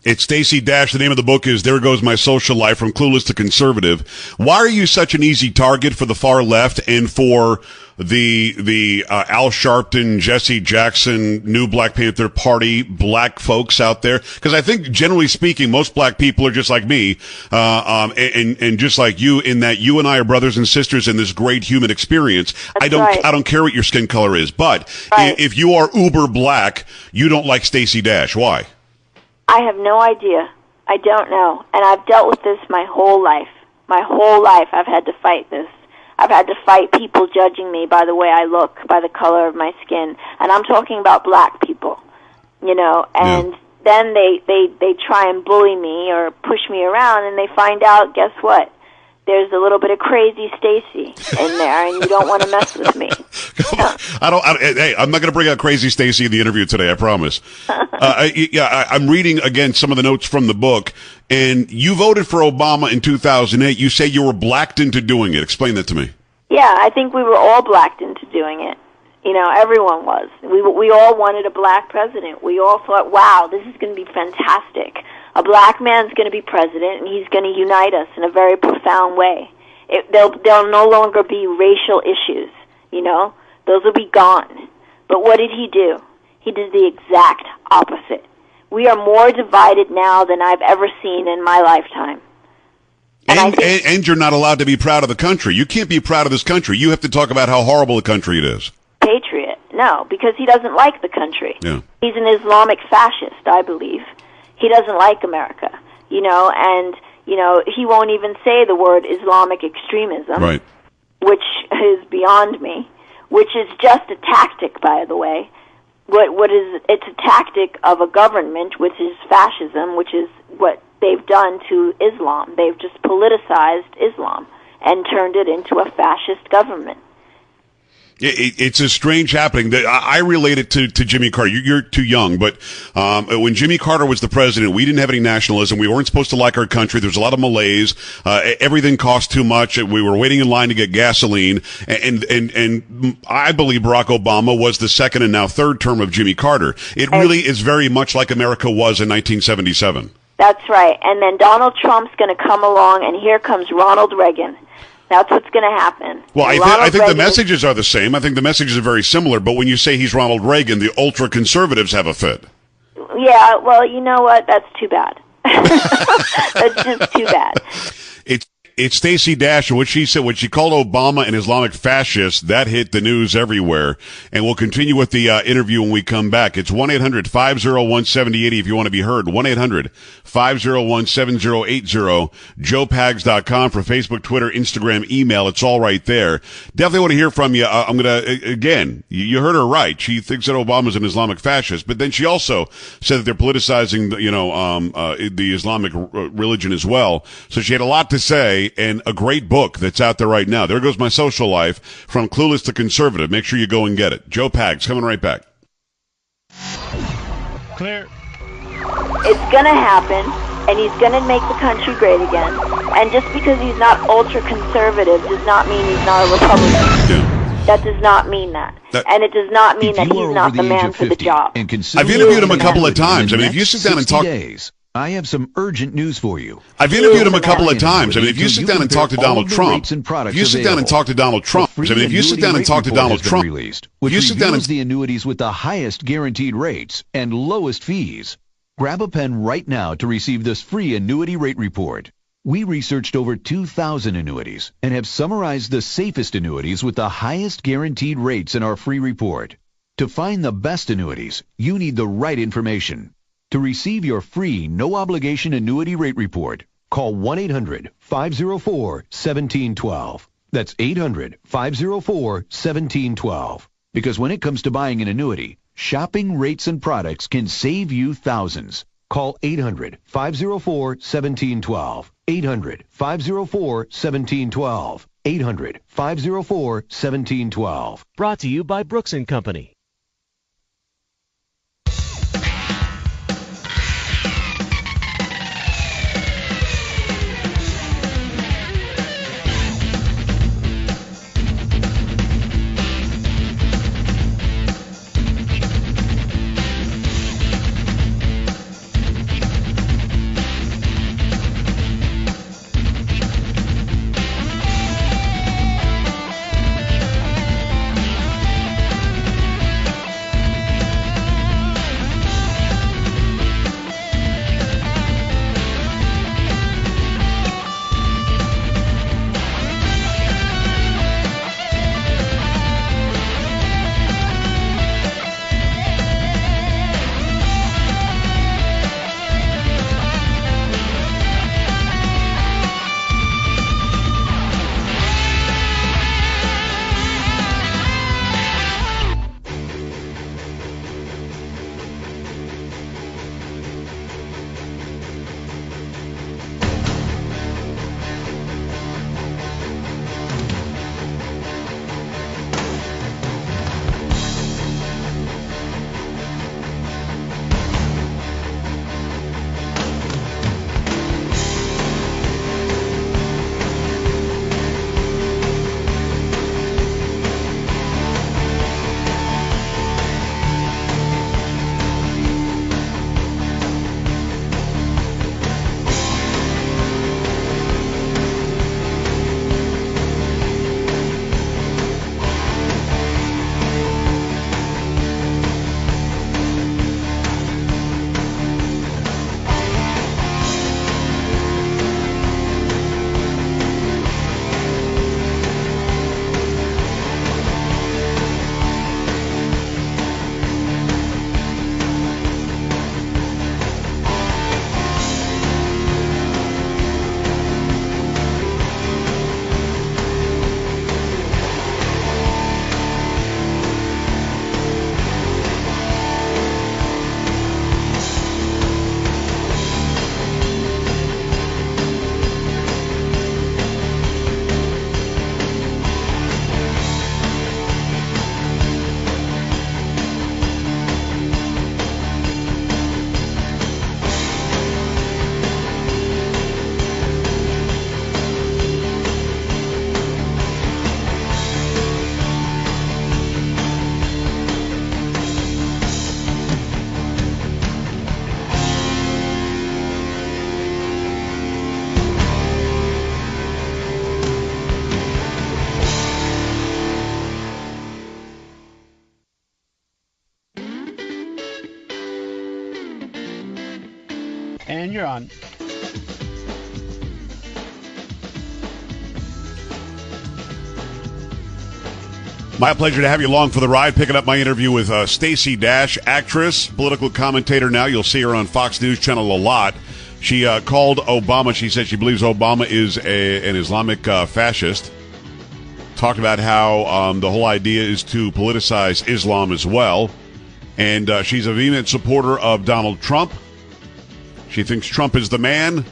It's Stacey Dash. The name of the book is There Goes My Social Life from Clueless to Conservative. Why are you such an easy target for the far left and for the Al Sharpton, Jesse Jackson, New Black Panther Party black folks out there? Because I think, generally speaking, most black people are just like me, and just like you, in that you and I are brothers and sisters in this great human experience. I don't care what your skin color is, but if you are uber black, you don't like Stacey Dash. Why? I have no idea. I don't know. And I've dealt with this my whole life. My whole life I've had to fight this. I've had to fight people judging me by the way I look, by the color of my skin. And I'm talking about black people, and then they try and bully me or push me around, and they find out, guess what? There's a little bit of crazy Stacey in there, and you don't want to mess with me. Hey, I'm not going to bring out crazy Stacey in the interview today, I promise. I'm reading, again, some of the notes from the book, and you voted for Obama in 2008. You say you were blacked into doing it. Explain that to me. Yeah, I think we were all blacked into doing it. Everyone was. We all wanted a black president. We all thought, wow, this is going to be fantastic. A black man's going to be president, and he's going to unite us in a very profound way. There'll no longer be racial issues, Those will be gone. But what did he do? He did the exact opposite. We are more divided now than I've ever seen in my lifetime. And you're not allowed to be proud of the country. You can't be proud of this country. You have to talk about how horrible a country it is. Patriot. No, because he doesn't like the country. Yeah. He's an Islamic fascist, I believe. He doesn't like America, and, he won't even say the word Islamic extremism, Right. which is beyond me, which is just a tactic, by the way. It's a tactic of a government, which is fascism, which is what they've done to Islam. They've just politicized Islam and turned it into a fascist government. It's a strange happening. I relate it to Jimmy Carter. You're too young, but when Jimmy Carter was the president, we didn't have any nationalism. We weren't supposed to like our country. There's a lot of malaise. Everything cost too much. We were waiting in line to get gasoline. And I believe Barack Obama was the second and now third term of Jimmy Carter. It really is very much like America was in 1977. That's right. And then Donald Trump's going to come along, and here comes Ronald Reagan. That's what's going to happen. Well, I think the messages are the same. I think the messages are very similar. But when you say he's Ronald Reagan, the ultra-conservatives have a fit. Yeah, well, you know what? That's too bad. That's just too bad. It's Stacey Dash, and what she said, when she called Obama an Islamic fascist, that hit the news everywhere. And we'll continue with the interview when we come back. It's 1-800-501-7080 if you want to be heard. 1-800-501-7080. JoePags.com for Facebook, Twitter, Instagram, email. It's all right there. Definitely want to hear from you. I'm going to, again, you heard her right. She thinks that Obama's an Islamic fascist, but then she also said that they're politicizing, the Islamic religion as well. So she had a lot to say. And a great book that's out there right now. There goes my social life, from clueless to conservative. Make sure you go and get it. Joe Pags, coming right back. Clear. It's going to happen, and he's going to make the country great again. And just because he's not ultra-conservative does not mean he's not a Republican. Yeah. That does not mean that. And it does not mean that he's not the man for the job. I've interviewed him a couple of times. I mean, if you sit down and talk... I have some urgent news for you. I've interviewed him a couple of times. I mean, if you sit down and talk to Donald Trump, the annuities with the highest guaranteed rates and lowest fees. Grab a pen right now to receive this free annuity rate report. We researched over 2,000 annuities and have summarized the safest annuities with the highest guaranteed rates in our free report. To find the best annuities, you need the right information. To receive your free, no-obligation annuity rate report, call 1-800-504-1712. That's 800-504-1712. Because when it comes to buying an annuity, shopping rates and products can save you thousands. Call 800-504-1712. 800-504-1712. 800-504-1712. Brought to you by Brooks & Company. And you're on. My pleasure to have you along for the ride. Picking up my interview with Stacey Dash, actress, political commentator now. You'll see her on Fox News Channel a lot. She called Obama. She said she believes Obama is an Islamic fascist. Talked about how the whole idea is to politicize Islam as well. And she's a vehement supporter of Donald Trump. She thinks Trump is the man.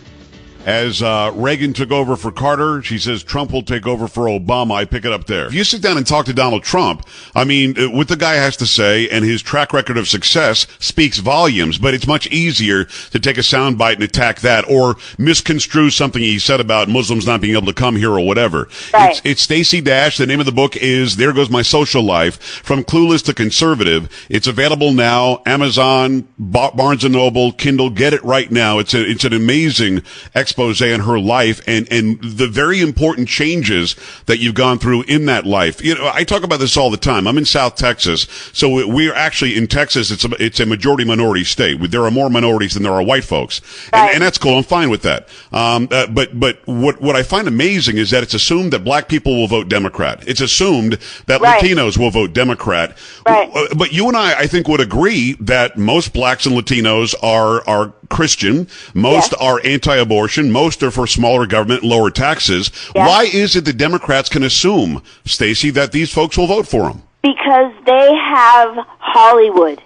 As Reagan took over for Carter, she says Trump will take over for Obama. I pick it up there. If you sit down and talk to Donald Trump, I mean, what the guy has to say and his track record of success speaks volumes, but it's much easier to take a soundbite and attack that or misconstrue something he said about Muslims not being able to come here or whatever. Right. It's Stacey Dash. The name of the book is There Goes My Social Life, From Clueless to Conservative. It's available now, Amazon, Barnes & Noble, Kindle. Get it right now. It's an amazing expose on her life and the very important changes that you've gone through in that life. You know, I talk about this all the time. I'm in South Texas, so we're actually in Texas. It's a majority minority state. There are more minorities than there are white folks, and that's cool. I'm fine with that. But what I find amazing is that it's assumed that black people will vote Democrat. It's assumed that Latinos will vote Democrat. But you and I think, would agree that most blacks and Latinos are Christian. Most are anti-abortion. Most are for smaller government and lower taxes. Why is it that Democrats can assume, Stacey, that these folks will vote for them? Because they have Hollywood.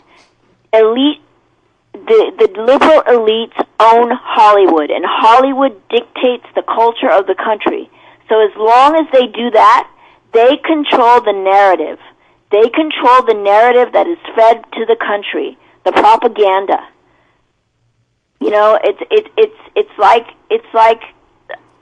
The liberal elites own Hollywood, and Hollywood dictates the culture of the country. So as long as they do that, they control the narrative. They control the narrative that is fed to the country, the propaganda. You know, it's like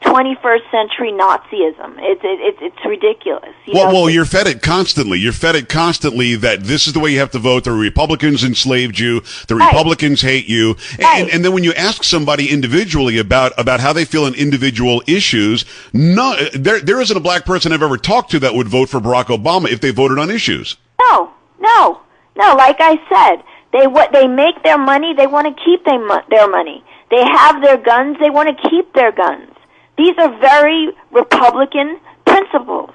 21st century Nazism. It's ridiculous. Well, you're fed it constantly. You're fed it constantly that this is the way you have to vote. The Republicans enslaved you. The Republicans hate you. And then when you ask somebody individually about how they feel on individual issues, there isn't a black person I've ever talked to that would vote for Barack Obama if they voted on issues. No. Like I said, they make their money. They want to keep their money. They have their guns. They want to keep their guns. These are very Republican principles.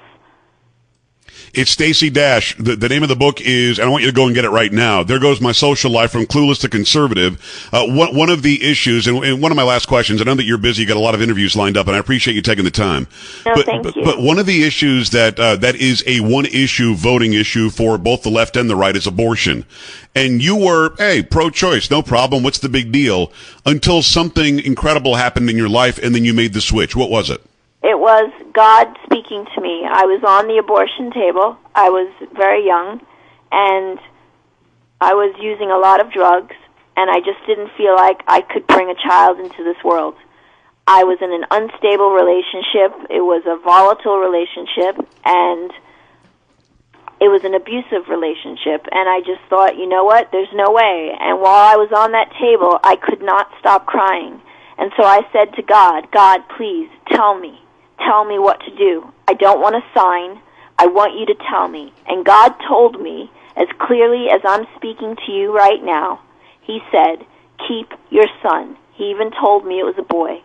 It's Stacey Dash. The name of the book is, and I want you to go and get it right now, There Goes My Social Life, From Clueless to Conservative. One of the issues, and one of my last questions, I know that you're busy, you got a lot of interviews lined up, and I appreciate you taking the time. Thank you. But one of the issues that is a one-issue voting issue for both the left and the right is abortion. And you were, pro-choice, no problem, what's the big deal? Until something incredible happened in your life, and then you made the switch. What was it? It was God speaking to me. I was on the abortion table. I was very young, and I was using a lot of drugs, and I just didn't feel like I could bring a child into this world. I was in an unstable relationship. It was a volatile relationship, and it was an abusive relationship. And I just thought, you know what, there's no way. And while I was on that table, I could not stop crying. And so I said to God, God, please, tell me what to do. I don't want to sign. I want you to tell me. And God told me, as clearly as I'm speaking to you right now, he said, keep your son. He even told me it was a boy.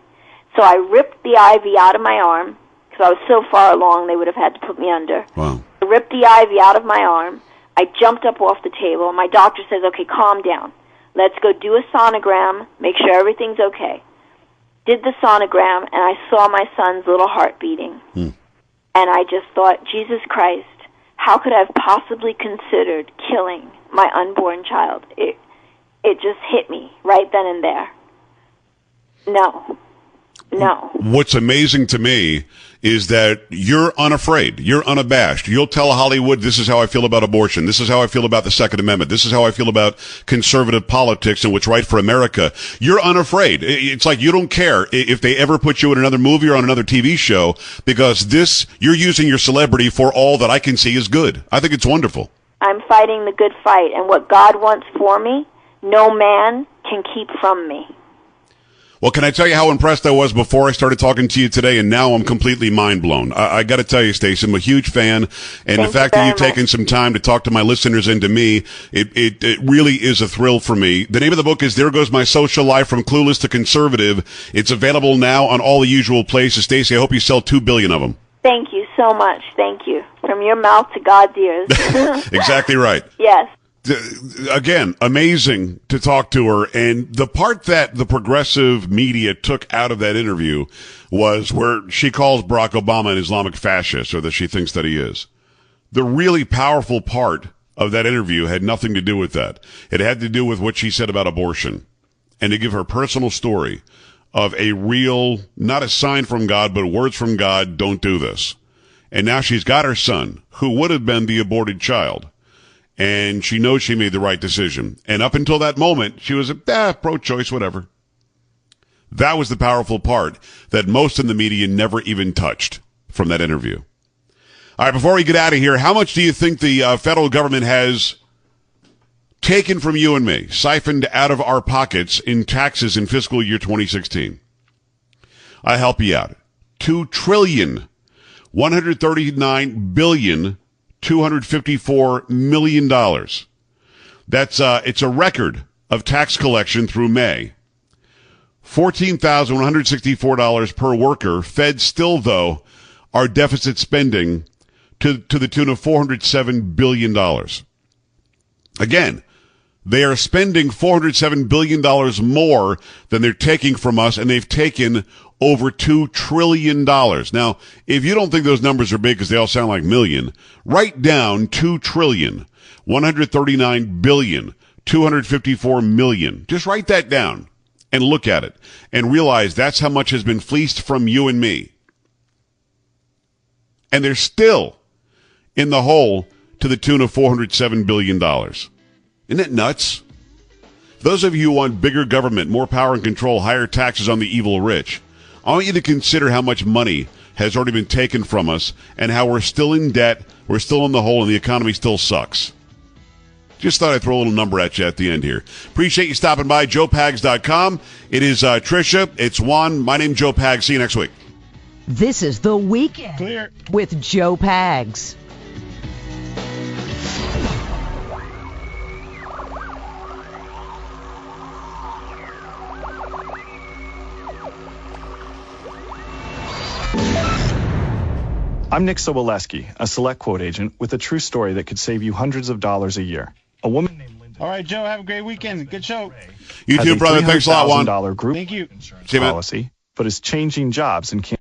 So I ripped the IV out of my arm, because I was so far along they would have had to put me under. Wow. I ripped the IV out of my arm. I jumped up off the table. My doctor says, okay, calm down. Let's go do a sonogram, make sure everything's okay. Did the sonogram, and I saw my son's little heart beating. And I just thought, Jesus Christ, how could I have possibly considered killing my unborn child? It just hit me right then and there. No. What's amazing to me is that you're unafraid. You're unabashed. You'll tell Hollywood, this is how I feel about abortion. This is how I feel about the Second Amendment. This is how I feel about conservative politics and what's right for America. You're unafraid. It's like you don't care if they ever put you in another movie or on another TV show, because you're using your celebrity for all that I can see is good. I think it's wonderful. I'm fighting the good fight, and what God wants for me, no man can keep from me. Well, can I tell you how impressed I was before I started talking to you today, and now I'm completely mind blown. I got to tell you, Stacey, I'm a huge fan, and the fact that you've taken some time to talk to my listeners and to me, it really is a thrill for me. The name of the book is There Goes My Social Life from Clueless to Conservative. It's available now on all the usual places. Stacey, I hope you sell 2 billion of them. Thank you so much. Thank you. From your mouth to God's ears. Exactly right. Yes. Again, amazing to talk to her. And the part that the progressive media took out of that interview was where she calls Barack Obama an Islamic fascist, or that she thinks that he is. The really powerful part of that interview had nothing to do with that. It had to do with what she said about abortion, and to give her personal story of a real, not a sign from God, but words from God, don't do this. And now she's got her son, who would have been the aborted child. And she knows she made the right decision. And up until that moment, she was pro-choice, whatever. That was the powerful part that most in the media never even touched from that interview. All right, before we get out of here, how much do you think the federal government has taken from you and me, siphoned out of our pockets in taxes in fiscal year 2016? I'll help you out. $2,139,254 million. That's it's a record of tax collection through May. $14,164 per worker. Feds still, though, are deficit spending to the tune of $407 billion. Again, they are spending $407 billion more than they're taking from us, and they've taken over $2 trillion. Now, if you don't think those numbers are big because they all sound like million, write down $2,139,254 million. Just write that down and look at it and realize that's how much has been fleeced from you and me. And they're still in the hole to the tune of $407 billion. Isn't it nuts? Those of you who want bigger government, more power and control, higher taxes on the evil rich, I want you to consider how much money has already been taken from us and how we're still in debt, we're still in the hole, and the economy still sucks. Just thought I'd throw a little number at you at the end here. Appreciate you stopping by, joepags.com. It is Tricia, it's Juan. My name's Joe Pags. See you next week. This is The Weekend with Joe Pags. I'm Nick Soboleski, a Select Quote agent with a true story that could save you hundreds of dollars a year. A woman named Linda. All right, Joe, have a great weekend. Good show. You too, brother. Thanks a lot, Juan. Group Thank you. policy, but is changing jobs and can't